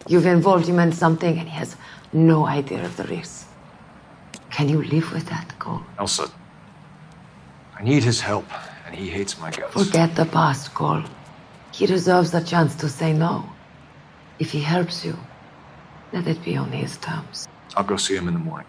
You've involved him in something, and he has no idea of the risk. Can you live with that, Cole? Elsa, I need his help, and he hates my guts. Forget the past, Cole. He deserves a chance to say no. If he helps you, let it be on his terms. I'll go see him in the morning.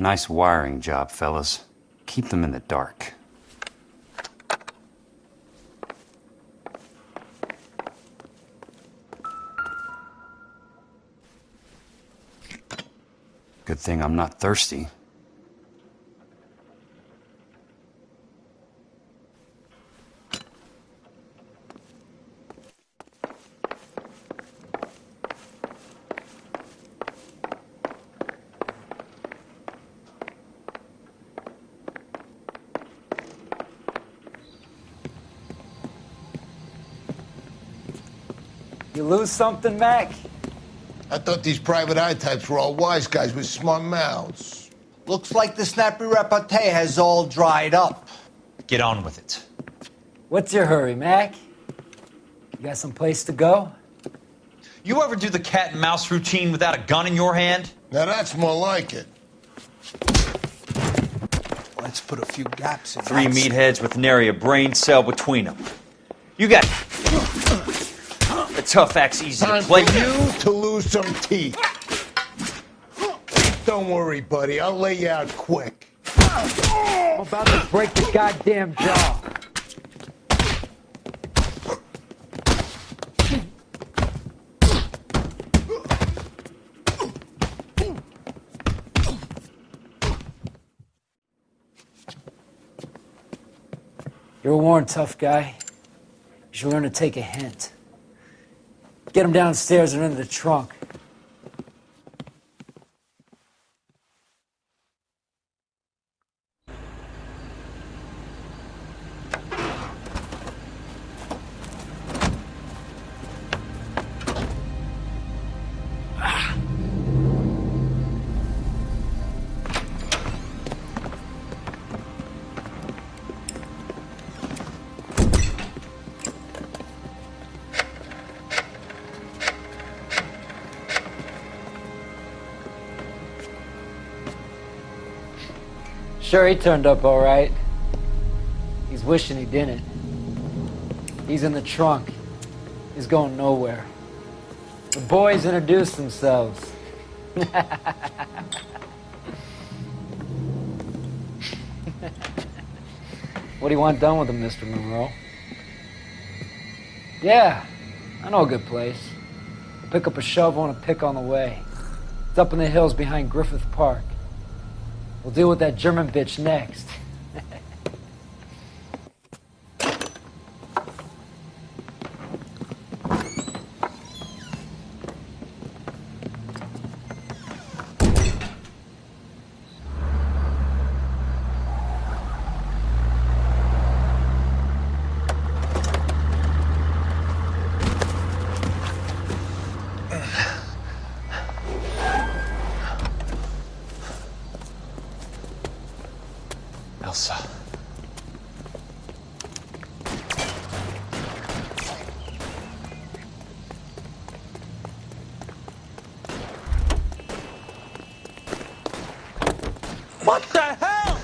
Nice wiring job, fellas. Keep them in the dark. Good thing I'm not thirsty. You lose something, Mac? I thought these private eye types were all wise guys with smart mouths. Looks like the snappy repartee has all dried up. Get on with it. What's your hurry, Mac? You got some place to go? You ever do the cat and mouse routine without a gun in your hand? Now that's more like it. Let's put a few gaps in. Three meatheads with nary a brain cell between them. You got a tough axe easy Time to play. for you to lose some teeth. Don't worry, buddy. I'll lay you out quick. I'm about to break the goddamn jaw. You're a worn, tough guy. You should learn to take a hint. Get him downstairs and into the trunk. Sure, he turned up all right. He's wishing he didn't. He's in the trunk. He's going nowhere. The boys introduced themselves. What do you want done with him, Mr. Monroe? Yeah, I know a good place. I'll pick up a shovel and a pick on the way. It's up in the hills behind Griffith Park. We'll deal with that German bitch next. Elsa. What the hell?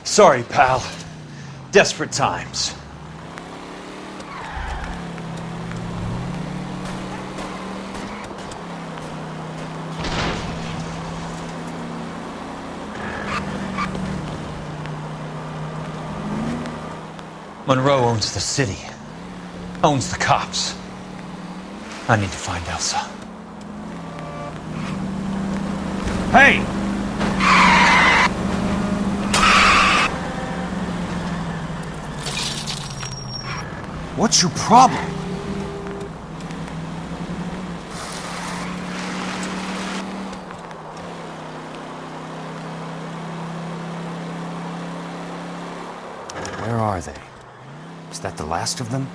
Sorry, pal. Desperate times. Monroe owns the city, owns the cops. I need to find Elsa. Hey! What's your problem? Where are they? Is that the last of them?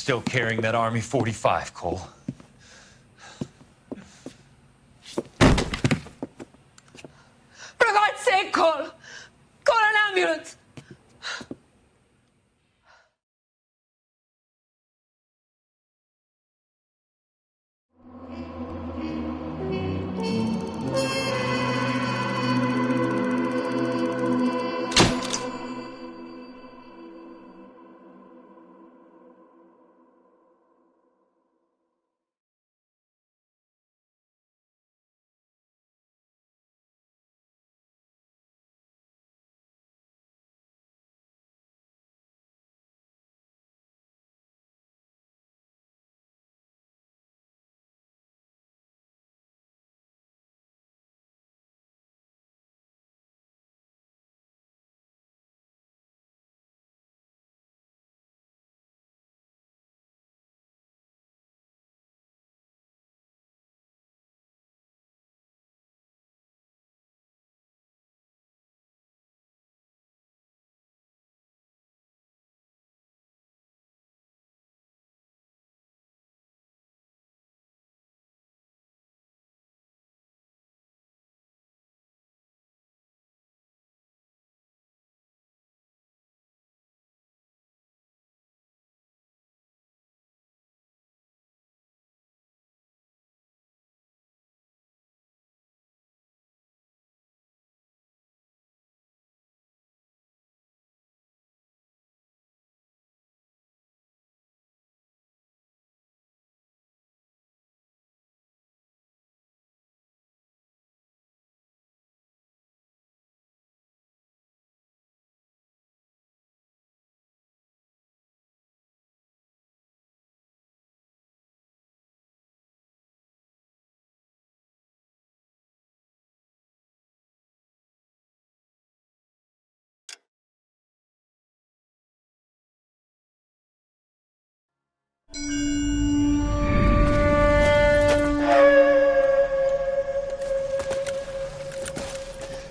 still carrying that Army 45, Cole. For God's sake, Cole! Call an ambulance!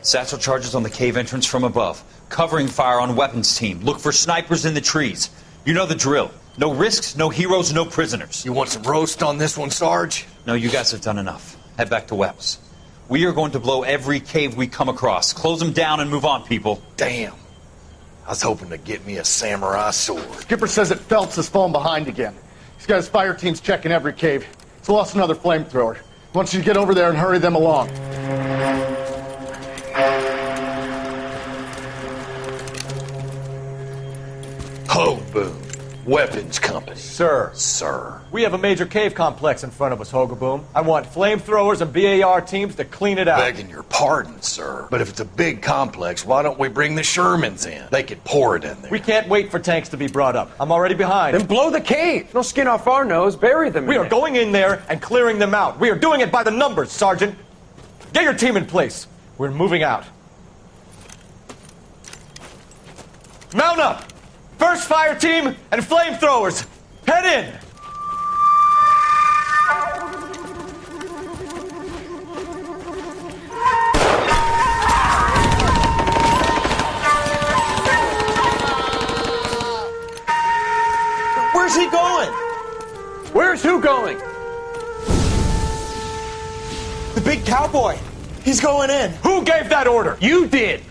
Satchel charges on the cave entrance from above. Covering fire on weapons team. Look for snipers in the trees. You know the drill. No risks, no heroes, no prisoners. You want some roast on this one, Sarge? No, you guys have done enough. Head back to Webb's. We are going to blow every cave we come across. Close them down and move on, people. Damn. I was hoping to get me a samurai sword. Skipper says that Phelps has fallen behind again. He's got his fire teams checking every cave. He's lost another flamethrower. He wants you to get over there and hurry them along. Hoboom. Weapons Company. Sir. Sir. We have a major cave complex in front of us, Hogaboom. I want flamethrowers and BAR teams to clean it out. Begging your pardon, sir. But if it's a big complex, why don't we bring the Shermans in? They could pour it in there. We can't wait for tanks to be brought up. I'm already behind. Then blow the cave. No skin off our nose. Bury them. We are going in there and clearing them out. We are doing it by the numbers, Sergeant. Get your team in place. We're moving out. Mount up! First fire team and flamethrowers! Head in! Where's he going? Where's who going? The big cowboy. He's going in. Who gave that order? You did.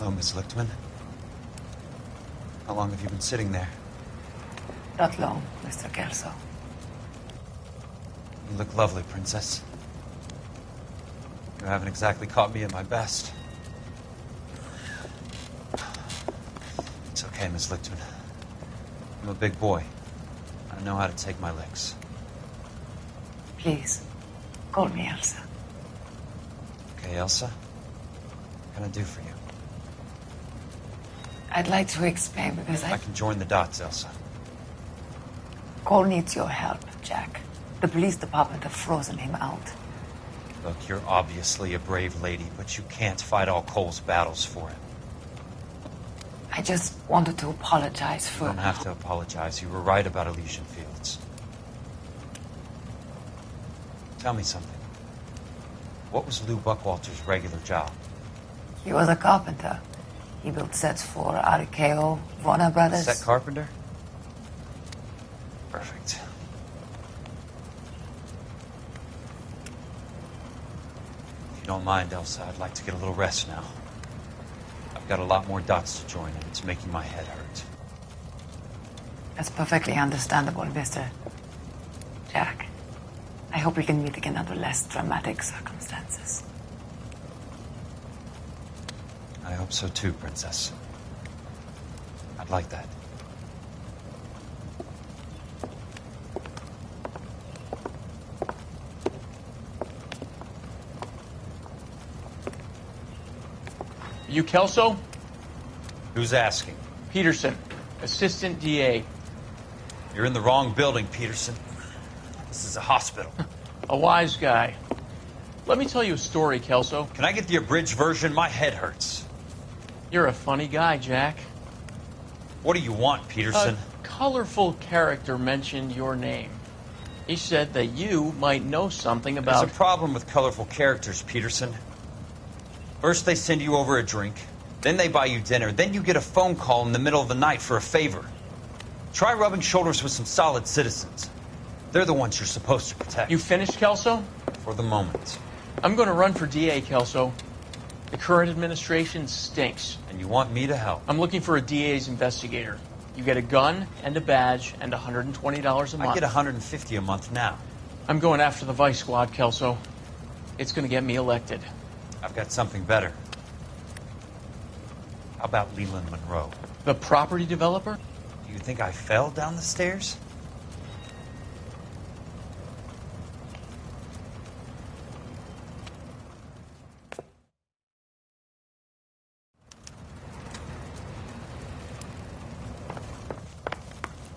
Hello, Miss Lichtman. How long have you been sitting there? Not long, Mr. Kelso. You look lovely, Princess. You haven't exactly caught me at my best. It's okay, Miss Lichtman. I'm a big boy. I know how to take my licks. Please, call me Elsa. Hey, Elsa. What can I do for you? I'd like to explain because I can join the dots, Elsa. Cole needs your help, Jack. The police department have frozen him out. Look, you're obviously a brave lady, but you can't fight all Cole's battles for him. I just wanted to apologize for... You don't have to apologize. You were right about Elysian Fields. Tell me something. What was Lou Buckwalter's regular job? He was a carpenter. He built sets for RKO, Warner Brothers. Set carpenter? Perfect. If you don't mind, Elsa, I'd like to get a little rest now. I've got a lot more dots to join, and it's making my head hurt. That's perfectly understandable, Mr. Jack. I hope we can meet again under less dramatic circumstances. I hope so too, Princess. I'd like that. You Kelso? Who's asking? Peterson, Assistant DA. You're in the wrong building, Peterson. This is a hospital. A wise guy. Let me tell you a story, Kelso. Can I get the abridged version? My head hurts. You're a funny guy, Jack. What do you want, Peterson? A colorful character mentioned your name. He said that you might know something about... There's a problem with colorful characters, Peterson. First they send you over a drink, then they buy you dinner, then you get a phone call in the middle of the night for a favor. Try rubbing shoulders with some solid citizens. They're the ones you're supposed to protect. You finished, Kelso? For the moment. I'm going to run for DA, Kelso. The current administration stinks. And you want me to help? I'm looking for a DA's investigator. You get a gun and a badge and $120 a month. I get $150 a month now. I'm going after the Vice Squad, Kelso. It's going to get me elected. I've got something better. How about Leland Monroe? The property developer? Do you think I fell down the stairs?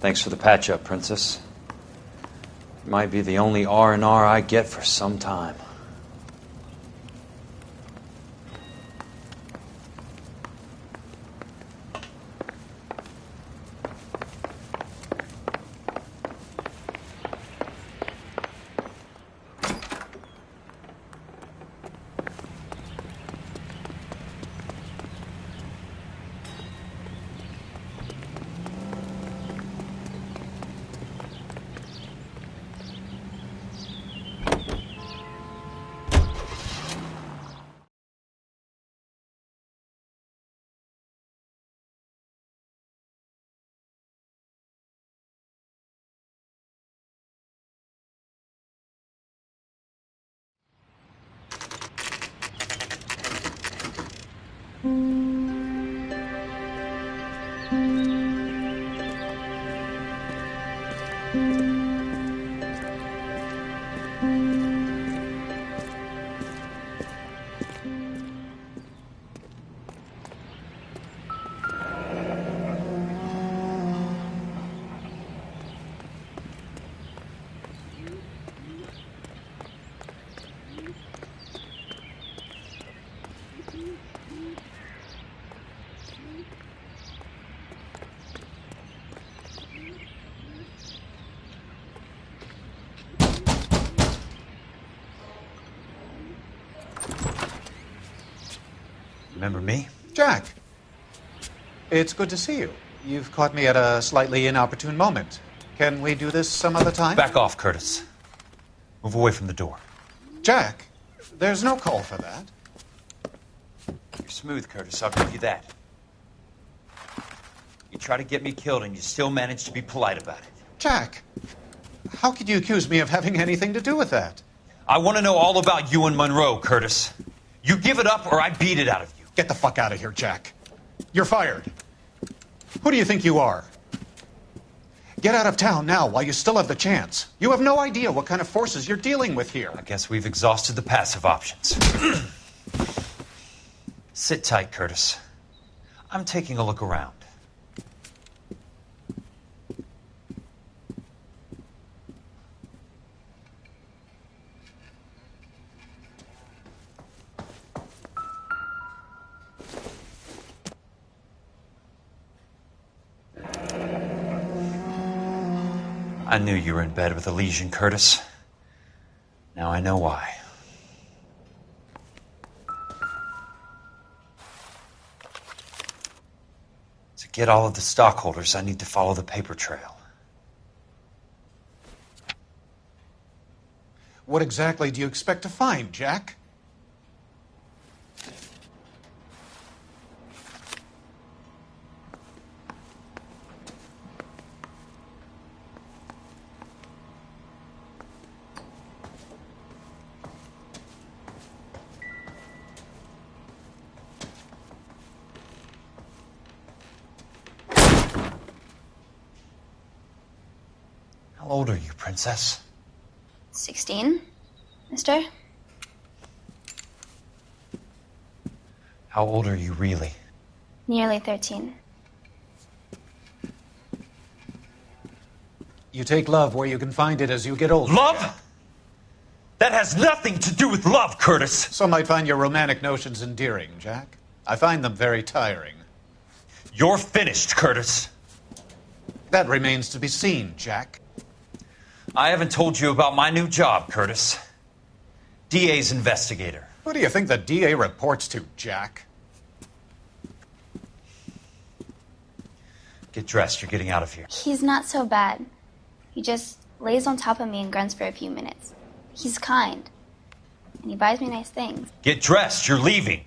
Thanks for the patch-up, Princess. It might be the only R&R I get for some time. Remember me? Jack. It's good to see you. You've caught me at a slightly inopportune moment. Can we do this some other time? Back off, Curtis. Move away from the door. Jack, there's no call for that. You're smooth, Curtis. I'll give you that. You try to get me killed and you still manage to be polite about it. Jack, how could you accuse me of having anything to do with that? I want to know all about you and Monroe, Curtis. You give it up or I beat it out of you. Get the fuck out of here, Jack. You're fired. Who do you think you are? Get out of town now while you still have the chance. You have no idea what kind of forces you're dealing with here. I guess we've exhausted the passive options. Sit tight, Curtis. I'm taking a look around. I knew you were in bed with Elysian, Curtis. Now I know why. To get all of the stockholders, I need to follow the paper trail. What exactly do you expect to find, Jack? How old are you, Princess? 16, mister? How old are you really? Nearly 13. You take love where you can find it as you get older. Love? That has nothing to do with love, Curtis. Some might find your romantic notions endearing, Jack. I find them very tiring. You're finished, Curtis. That remains to be seen, Jack. I haven't told you about my new job, Curtis. DA's investigator. Who do you think the DA reports to, Jack? Get dressed. You're getting out of here. He's not so bad. He just lays on top of me and grunts for a few minutes. He's kind. And he buys me nice things. Get dressed. You're leaving.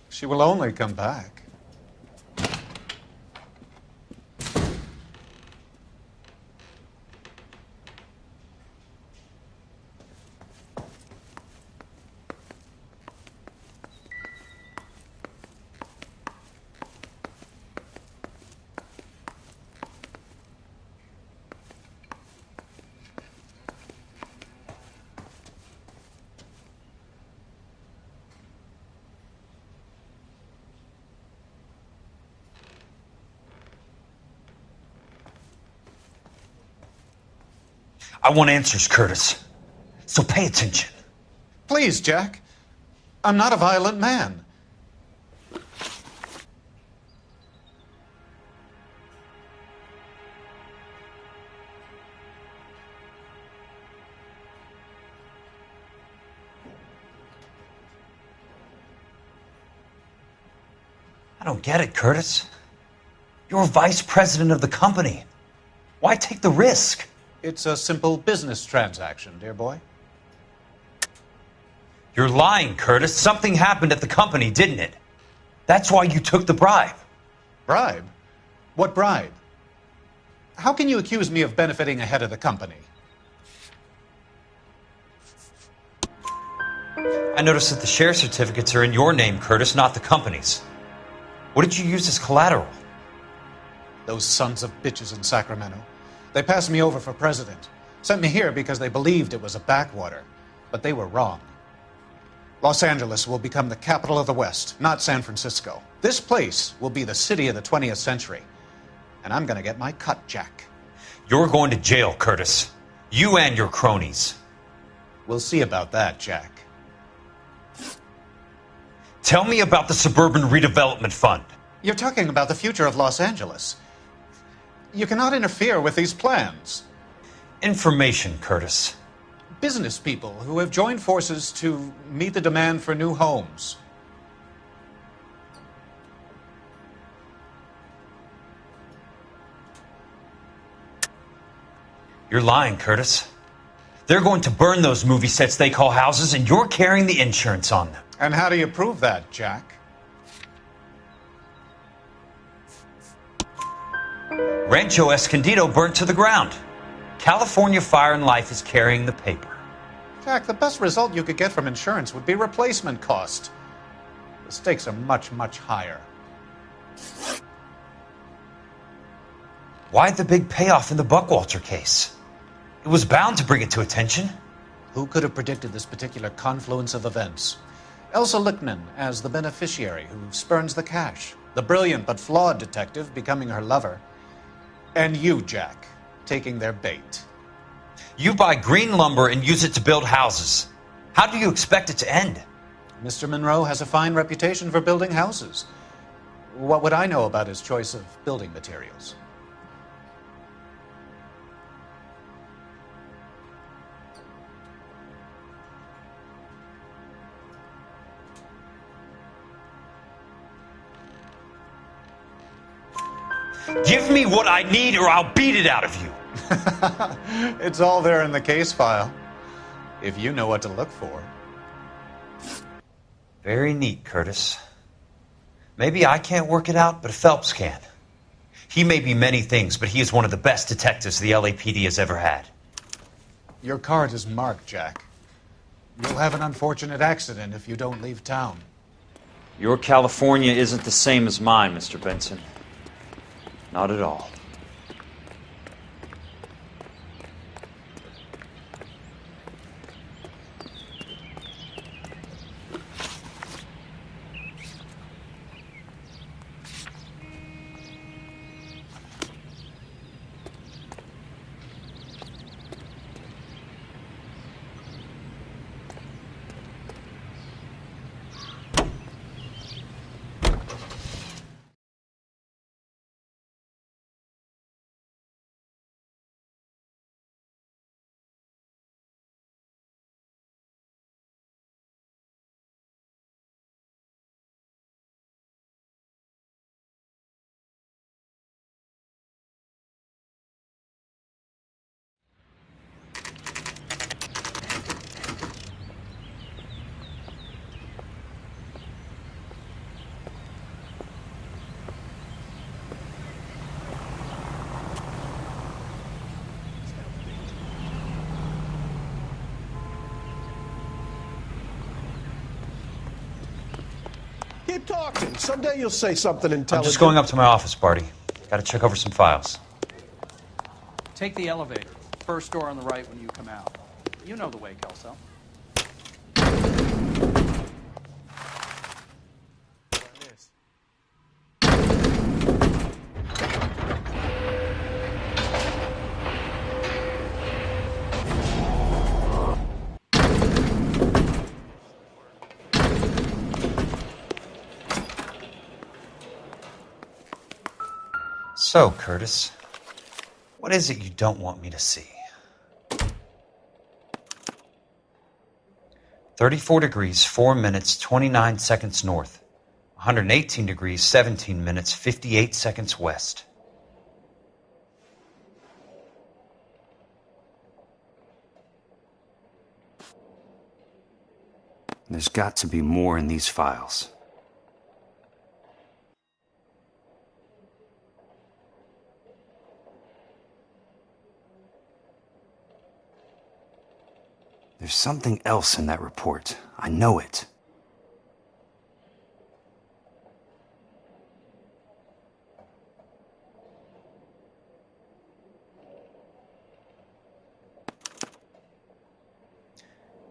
She will only come back. I want answers, Curtis. So pay attention. Please, Jack. I'm not a violent man. I don't get it, Curtis. You're vice president of the company. Why take the risk? It's a simple business transaction, dear boy. You're lying, Curtis. Something happened at the company, didn't it? That's why you took the bribe. Bribe? What bribe? How can you accuse me of benefiting ahead of the company? I noticed that the share certificates are in your name, Curtis, not the company's. What did you use as collateral? Those sons of bitches in Sacramento. They passed me over for president. Sent me here because they believed it was a backwater. But they were wrong. Los Angeles will become the capital of the West, not San Francisco. This place will be the city of the 20th century. And I'm going to get my cut, Jack. You're going to jail, Curtis. You and your cronies. We'll see about that, Jack. Tell me about the Suburban Redevelopment Fund. You're talking about the future of Los Angeles. You cannot interfere with these plans. Information, Curtis. Business people who have joined forces to meet the demand for new homes. You're lying, Curtis. They're going to burn those movie sets they call houses, and you're carrying the insurance on them. And how do you prove that, Jack? Rancho Escondido burnt to the ground. California Fire and Life is carrying the paper. Jack, the best result you could get from insurance would be replacement cost. The stakes are much, much higher. Why the big payoff in the Buckwalter case? It was bound to bring it to attention. Who could have predicted this particular confluence of events? Elsa Lichtman as the beneficiary who spurns the cash, the brilliant but flawed detective becoming her lover, and you, Jack, taking their bait. You buy green lumber and use it to build houses. How do you expect it to end? Mr. Monroe has a fine reputation for building houses. What would I know about his choice of building materials? Give me what I need or I'll beat it out of you. It's all there in the case file, if you know what to look for. Very neat, Curtis. Maybe I can't work it out, but Phelps can. He may be many things, but he is one of the best detectives the LAPD has ever had. Your card is marked, Jack. You'll have an unfortunate accident if you don't leave town. Your California isn't the same as mine, Mr. Benson. Not at all. Keep talking. Someday you'll say something intelligent. I'm just going up to my office, Barty. Got to check over some files. Take the elevator. First door on the right when you come out. You know the way, Kelso. So, Curtis, what is it you don't want me to see? 34 degrees, 4 minutes, 29 seconds north. 118 degrees, 17 minutes, 58 seconds west. There's got to be more in these files. There's something else in that report. I know it.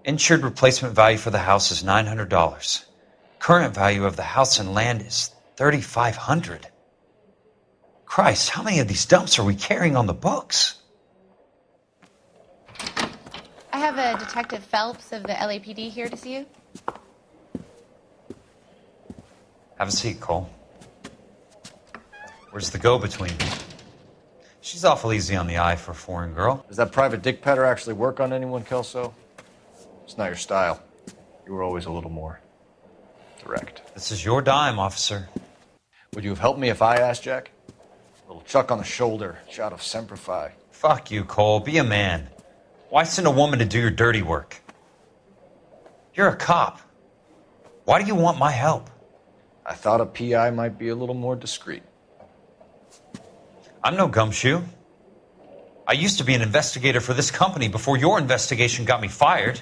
Insured replacement value for the house is $900. Current value of the house and land is $3,500. Christ, how many of these dumps are we carrying on the books? I have a Detective Phelps of the LAPD here to see you. Have a seat, Cole. Where's the go-between? She's awful easy on the eye for a foreign girl. Does that private dick petter actually work on anyone, Kelso? It's not your style. You were always a little more direct. This is your dime, officer. Would you have helped me if I asked, Jack? A little chuck on the shoulder, shot of Semper Fi. Fuck you, Cole. Be a man. Why send a woman to do your dirty work? You're a cop. Why do you want my help? I thought a PI might be a little more discreet. I'm no gumshoe. I used to be an investigator for this company before your investigation got me fired.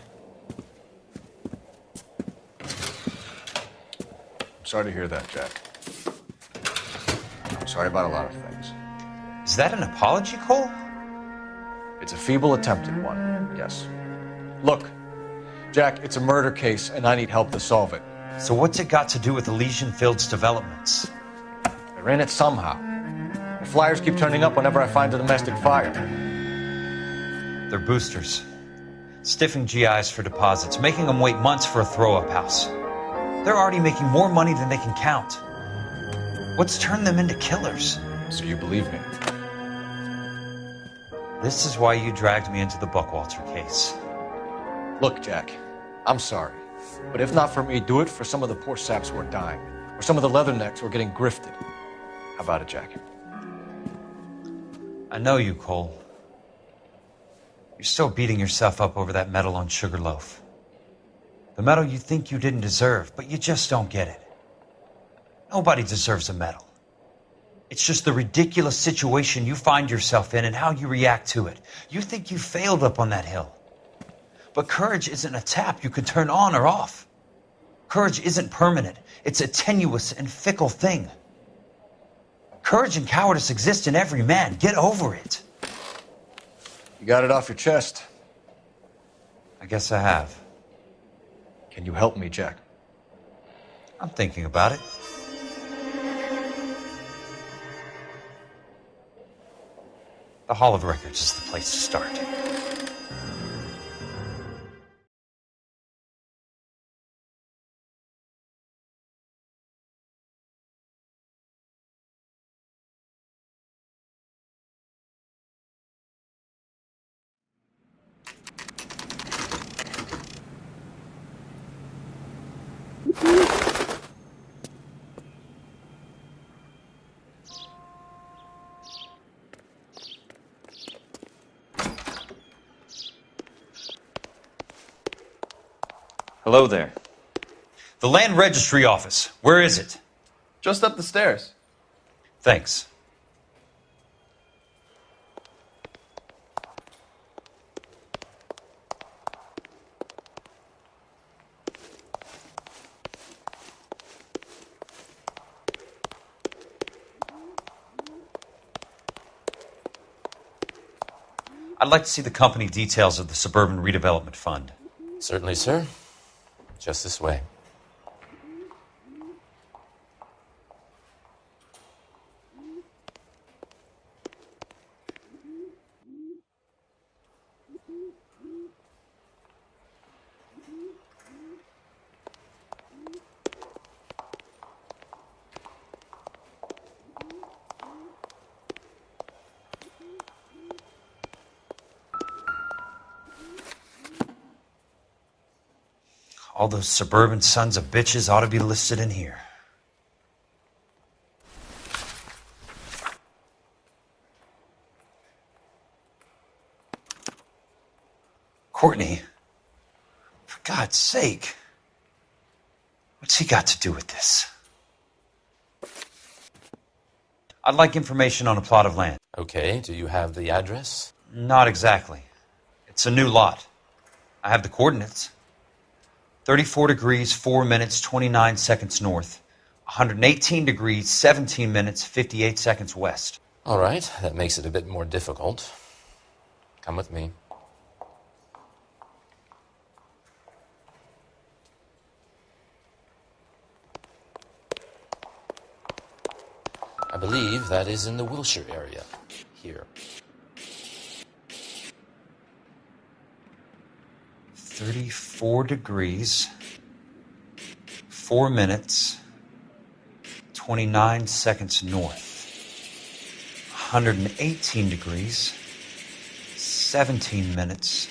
Sorry to hear that, Jack. I'm sorry about a lot of things. Is that an apology, Cole? It's a feeble attempt at one, yes. Look, Jack, it's a murder case, and I need help to solve it. So what's it got to do with Elysian Fields developments? They're in it somehow. The flyers keep turning up whenever I find a domestic fire. They're boosters. Stiffing GIs for deposits, making them wait months for a throw-up house. They're already making more money than they can count. What's turned them into killers? So you believe me? This is why you dragged me into the Buckwalter case. Look, Jack, I'm sorry. But if not for me, do it for some of the poor saps who are dying. Or some of the leathernecks who are getting grifted. How about it, Jack? I know you, Cole. You're still beating yourself up over that medal on Sugarloaf. The medal you think you didn't deserve, but you just don't get it. Nobody deserves a medal. It's just the ridiculous situation you find yourself in and how you react to it. You think you failed up on that hill. But courage isn't a tap you can turn on or off. Courage isn't permanent. It's a tenuous and fickle thing. Courage and cowardice exist in every man. Get over it. You got it off your chest. I guess I have. Can you help me, Jack? I'm thinking about it. The Hall of Records is the place to start. Hello there. The Land Registry Office. Where is it? Just up the stairs. Thanks. I'd like to see the company details of the Suburban Redevelopment Fund. Certainly, sir. Just this way. All those suburban sons of bitches ought to be listed in here. Courtney, for God's sake, what's he got to do with this? I'd like information on a plot of land. Okay, do you have the address? Not exactly. It's a new lot. I have the coordinates. 34 degrees, 4 minutes, 29 seconds north. 118 degrees, 17 minutes, 58 seconds west. All right, that makes it a bit more difficult. Come with me. I believe that is in the Wilshire area, here. 34 degrees, 4 minutes, 29 seconds north. 118 degrees, 17 minutes,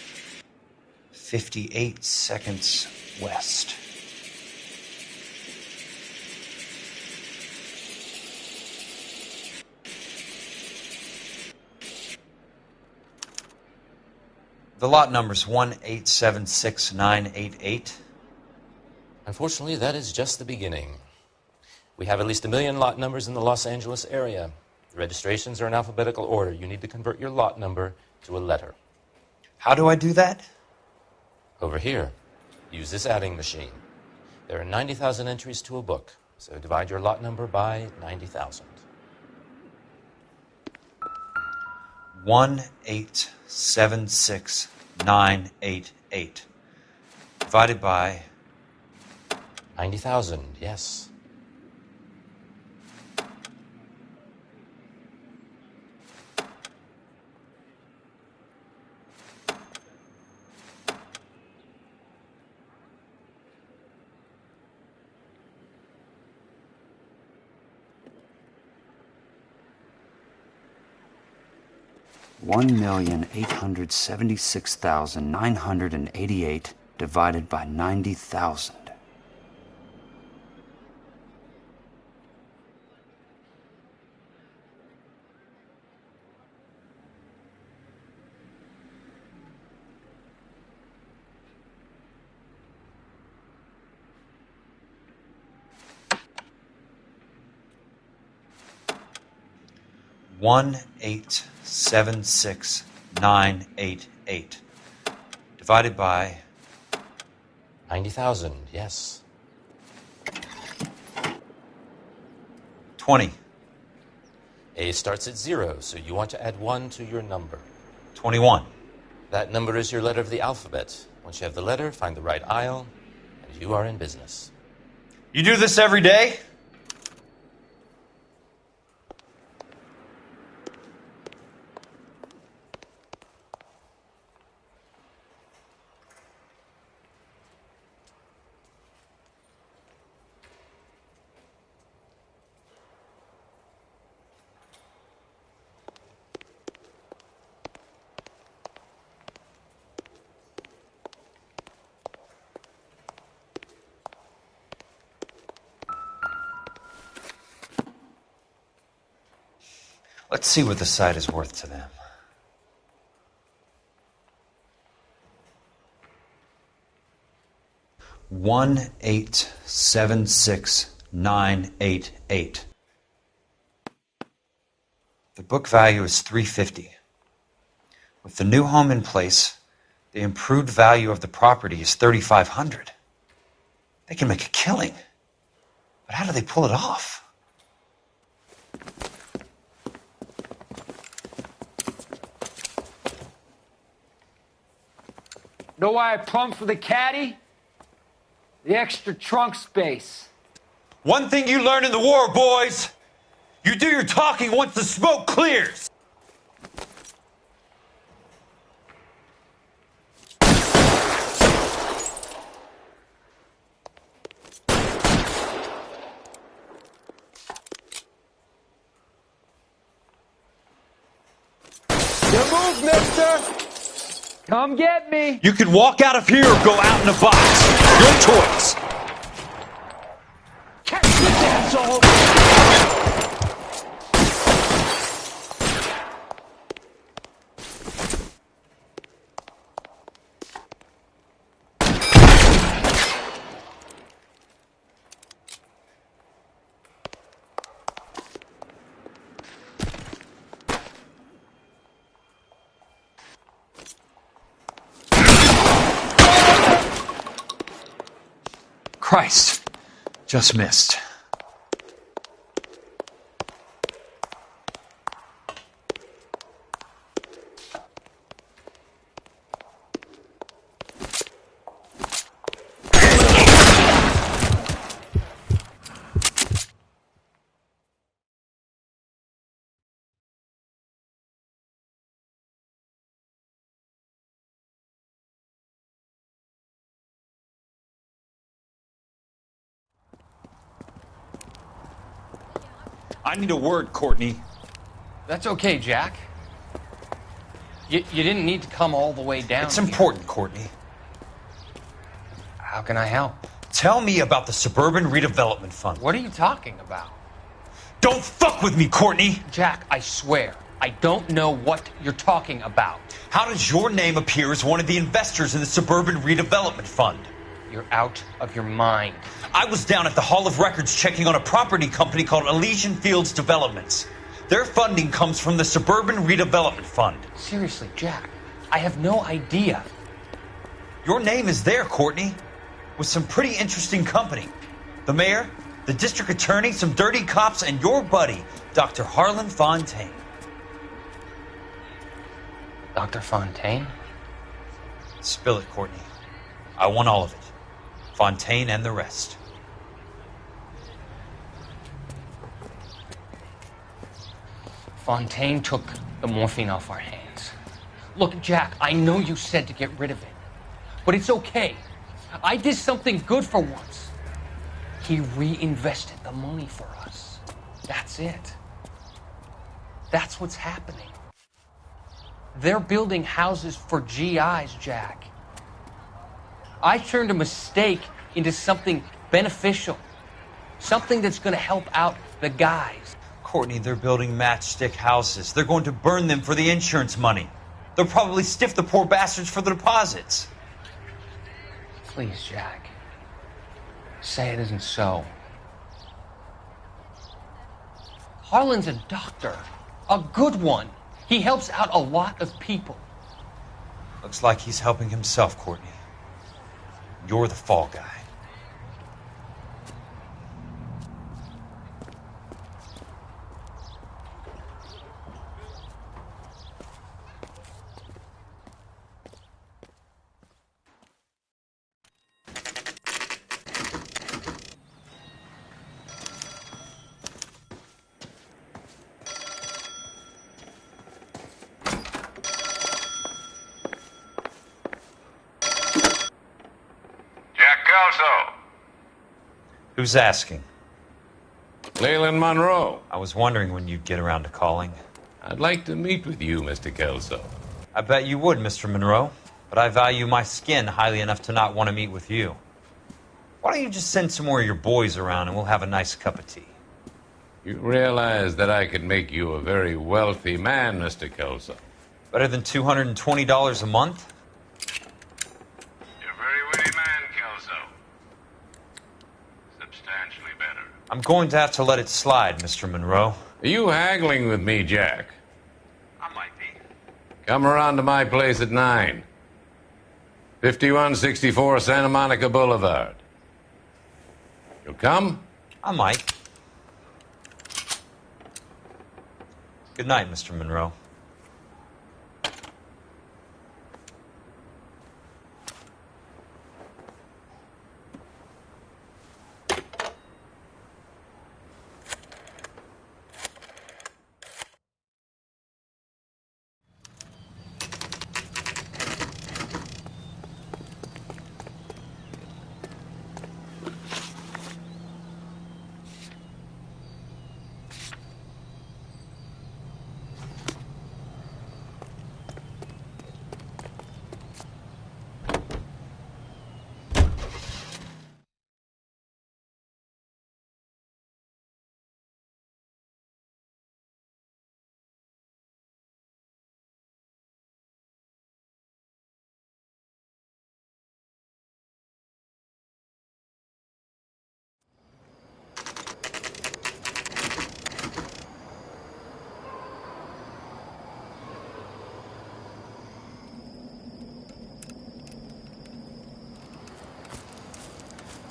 58 seconds west. The lot number's 1876988. Unfortunately, that is just the beginning. We have at least 1 million lot numbers in the Los Angeles area. The registrations are in alphabetical order. You need to convert your lot number to a letter. How do I do that? Over here. Use this adding machine. There are 90,000 entries to a book, so divide your lot number by 90,000. 1876988. 988. Divided by 90,000, yes. $1,876,988 divided by 90,000. $1,876,988 divided by 90,000, yes. 20. A starts at 0, so you want to add 1 to your number. 21. That number is your letter of the alphabet. Once you have the letter, find the right aisle, and you are in business. You do this every day? Let's see what the site is worth to them. $1,876,988. The book value is $350. With the new home in place, the improved value of the property is $3,500. They can make a killing. But how do they pull it off? Know why I plumbed for the caddy? The extra trunk space. One thing you learn in the war, boys. You do your talking once the smoke clears. You move, mister! Come get me! You can walk out of here or go out in a box. Your choice. Catch this asshole! Christ. Just missed. I need a word, Courtney. That's okay, Jack. You didn't need to come all the way down. It's important, Courtney. How can I help? Tell me about the Suburban Redevelopment Fund. What are you talking about? Don't fuck with me, Courtney! Jack, I swear, I don't know what you're talking about. How does your name appear as one of the investors in the Suburban Redevelopment Fund? You're out of your mind. I was down at the Hall of Records checking on a property company called Elysian Fields Developments. Their funding comes from the Suburban Redevelopment Fund. Seriously, Jack, I have no idea. Your name is there, Courtney, with some pretty interesting company. The mayor, the district attorney, some dirty cops, and your buddy, Dr. Harlan Fontaine. Dr. Fontaine? Spill it, Courtney. I want all of it. Fontaine and the rest. Fontaine took the morphine off our hands. Look, Jack, I know you said to get rid of it, but it's okay. I did something good for once. He reinvested the money for us. That's it. That's what's happening. They're building houses for GIs, Jack. I turned a mistake into something beneficial. Something that's going to help out the guys. Courtney, they're building matchstick houses. They're going to burn them for the insurance money. They'll probably stiff the poor bastards for the deposits. Please, Jack. Say it isn't so. Harlan's a doctor. A good one. He helps out a lot of people. Looks like he's helping himself, Courtney. You're the fall guy. Who's asking? Leland Monroe. I was wondering when you'd get around to calling. I'd like to meet with you, Mr. Kelso. I bet you would, Mr. Monroe. But I value my skin highly enough to not want to meet with you. Why don't you just send some more of your boys around and we'll have a nice cup of tea? You realize that I could make you a very wealthy man, Mr. Kelso. Better than $220 a month? I'm going to have to let it slide, Mr. Monroe. Are you haggling with me, Jack? I might be. Come around to my place at 9. 5164 Santa Monica Boulevard. You'll come? I might. Good night, Mr. Monroe.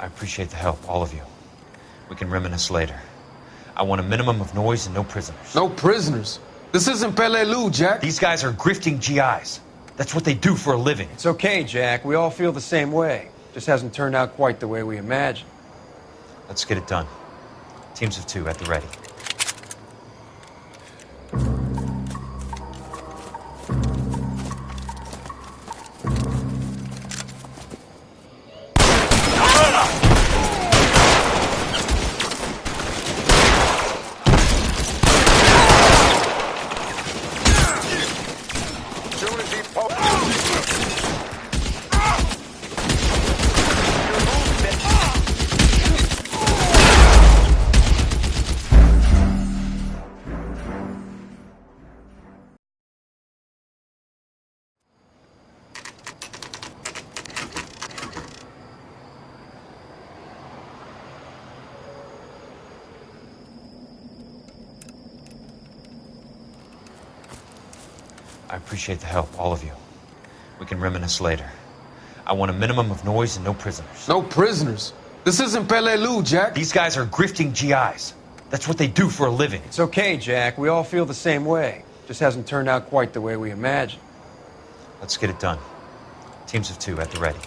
I appreciate the help, all of you. We can reminisce later. I want a minimum of noise and no prisoners. No prisoners? This isn't Peleliu, Jack. These guys are grifting GIs. That's what they do for a living. It's okay, Jack. We all feel the same way. Just hasn't turned out quite the way we imagined. Let's get it done. Teams of 2 at the ready. I appreciate the help, all of you. We can reminisce later. I want a minimum of noise and no prisoners. No prisoners? This isn't Peleliu, Jack. These guys are grifting GIs. That's what they do for a living. It's okay, Jack. We all feel the same way. Just hasn't turned out quite the way we imagined. Let's get it done. Teams of 2 at the ready.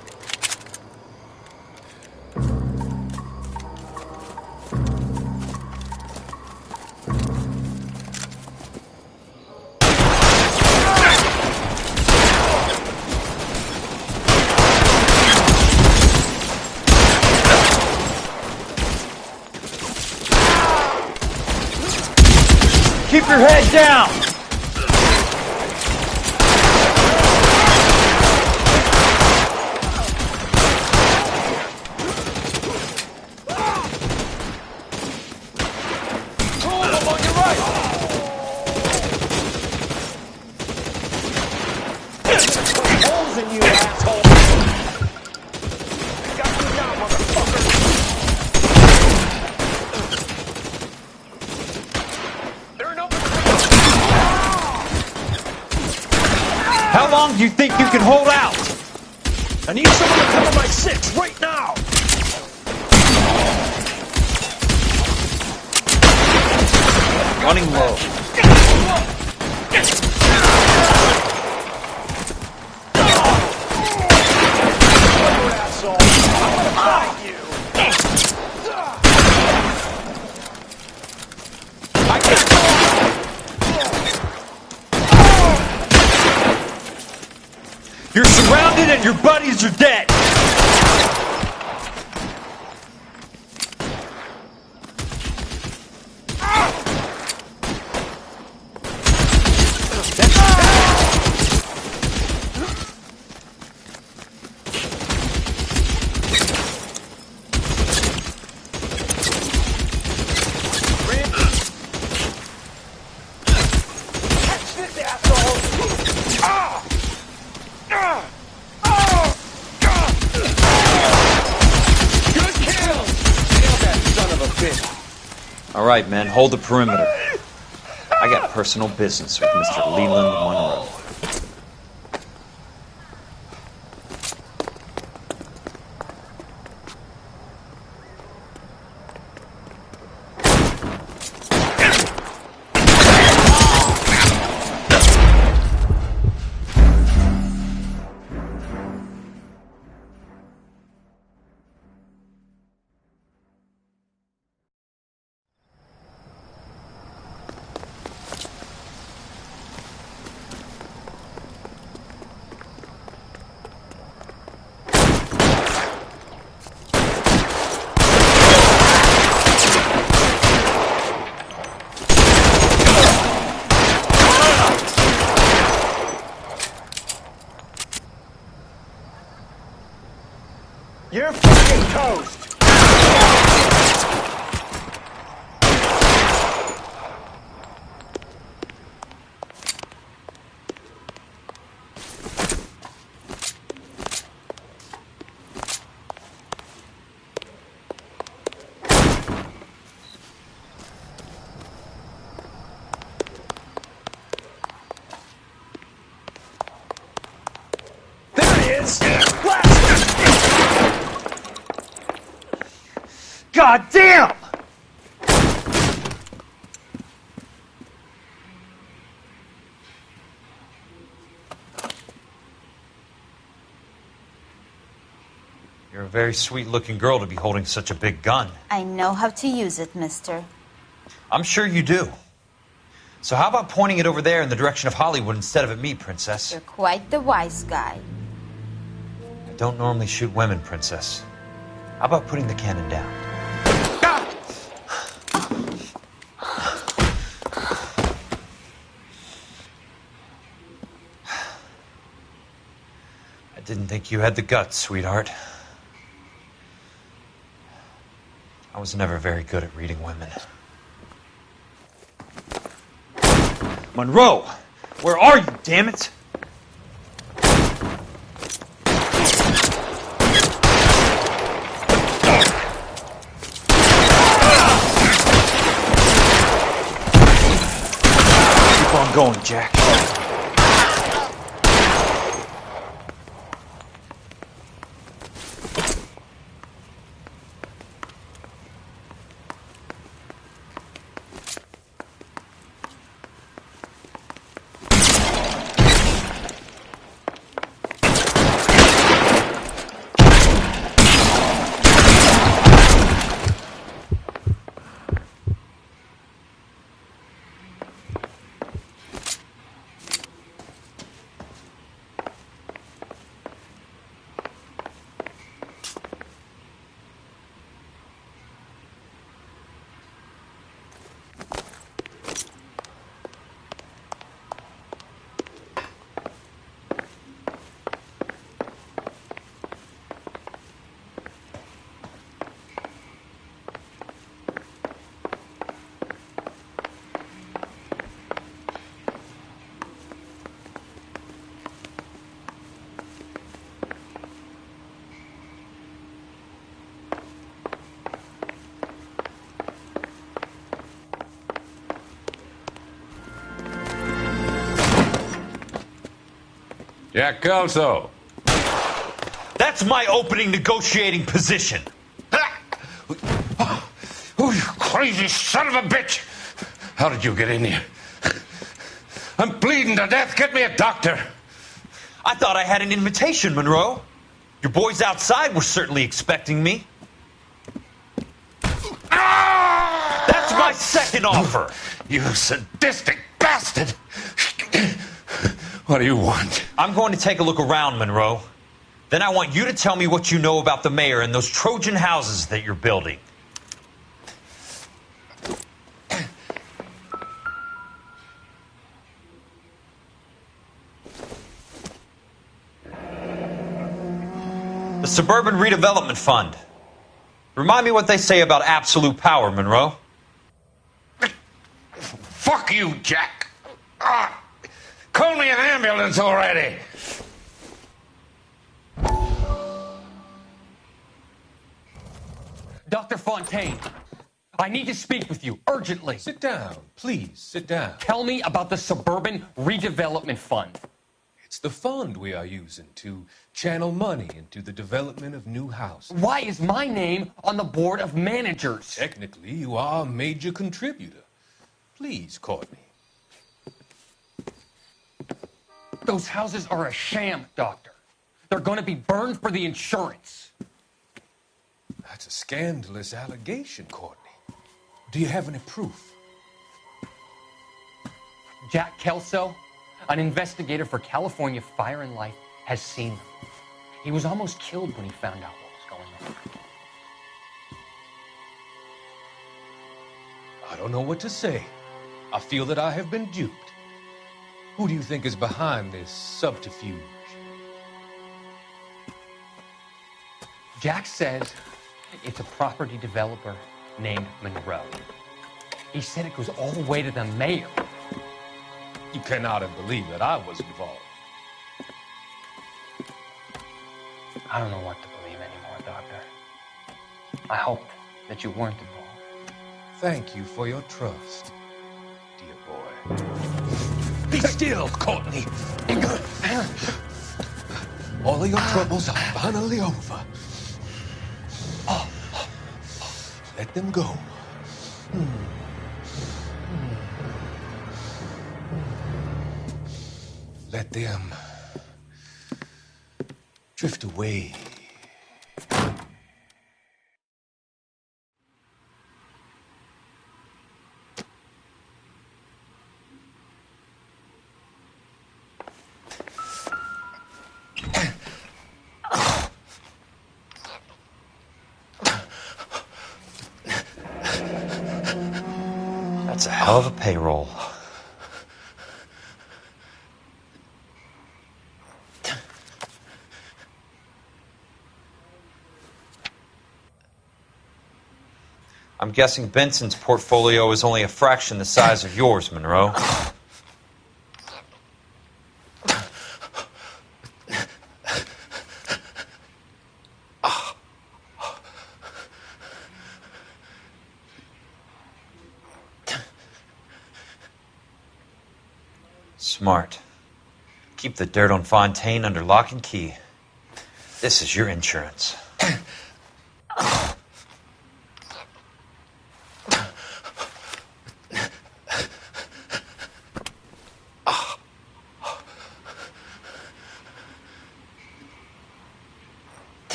Keep your head down! Holes in you, asshole! Got you now, motherfucker! How long do you think you can hold out? I need someone to cover my 6 right now! Running low. Asshole! I'm gonna fight you! You're surrounded and your buddies are dead. All right, men, hold the perimeter. I got personal business with Mr. Leland Monroe. You're fucking toast! There he is! God damn! You're a very sweet-looking girl to be holding such a big gun. I know how to use it, mister. I'm sure you do. So how about pointing it over there in the direction of Hollywood instead of at me, Princess? You're quite the wise guy. I don't normally shoot women, Princess. How about putting the cannon down? I didn't think you had the guts, sweetheart. I was never very good at reading women. Monroe! Where are you, damn it? Keep on going, Jack. Jack Kelso. That's my opening negotiating position. Oh, you crazy son of a bitch! How did you get in here? I'm bleeding to death. Get me a doctor. I thought I had an invitation, Monroe. Your boys outside were certainly expecting me. That's my second offer. You sadistic bastard! What do you want? I'm going to take a look around, Monroe. Then I want you to tell me what you know about the mayor and those Trojan houses that you're building. The Suburban Redevelopment Fund. Remind me what they say about absolute power, Monroe. Fuck you, Jack. Call me an ambulance already. Dr. Fontaine, I need to speak with you urgently. Sit down. Please, sit down. Tell me about the Suburban Redevelopment Fund. It's the fund we are using to channel money into the development of new houses. Why is my name on the board of managers? Technically, you are a major contributor. Please, Courtney. Those houses are a sham, Doctor. They're going to be burned for the insurance. That's a scandalous allegation, Courtney. Do you have any proof? Jack Kelso, an investigator for California Fire and Life, has seen them. He was almost killed when he found out what was going on. I don't know what to say. I feel that I have been duped. Who do you think is behind this subterfuge? Jack says it's a property developer named Monroe. He said it goes all the way to the mayor. You cannot have believed that I was involved. I don't know what to believe anymore, Doctor. I hoped that you weren't involved. Thank you for your trust, dear boy. Be still, Courtney. All of your troubles are finally over. Let them go. Let them drift away. That's a hell of a payroll. I'm guessing Benson's portfolio is only a fraction the size of yours, Monroe. Smart. Keep the dirt on Fontaine under lock and key. This is your insurance.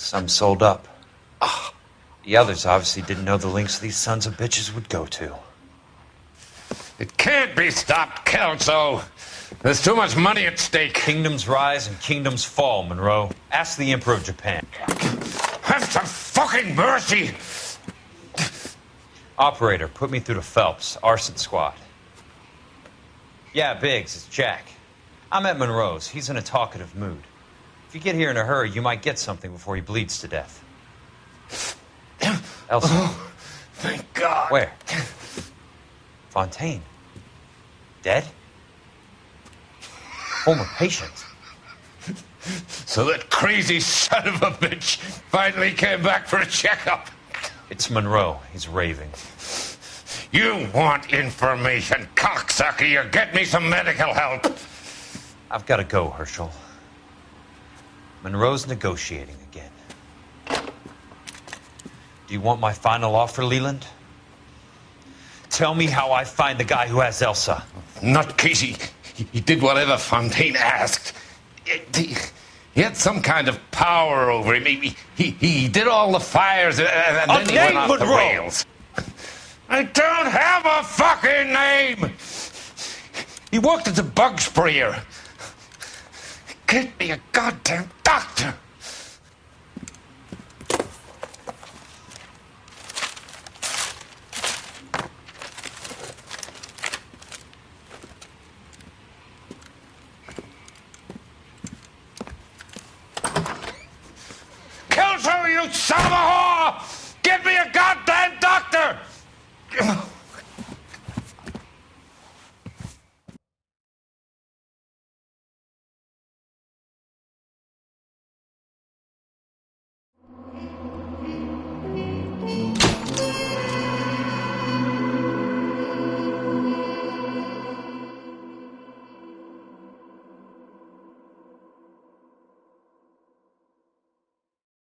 Some sold up. The others obviously didn't know the lengths these sons of bitches would go to. It can't be stopped, Kelso. There's too much money at stake. Kingdoms rise and kingdoms fall, Monroe. Ask the Emperor of Japan. Have some fucking mercy! Operator, put me through to Phelps, arson squad. Yeah, Biggs, it's Jack. I'm at Monroe's. He's in a talkative mood. If you get here in a hurry, you might get something before he bleeds to death. Elsa. Oh, thank God. Where? Fontaine. Dead? former patient. So that crazy son of a bitch finally came back for a checkup. It's Monroe. He's raving. You want information, cocksucker. You get me some medical help. I've got to go, Herschel. Monroe's negotiating again. Do you want my final offer, Leland? Tell me how I find the guy who has Elsa. Nutcase, he did whatever Fontaine asked. He had some kind of power over him. He did all the fires, and then he went off the rails. I don't have a fucking name! He worked as a bug sprayer. Get me a goddamn doctor! Kill her, you son of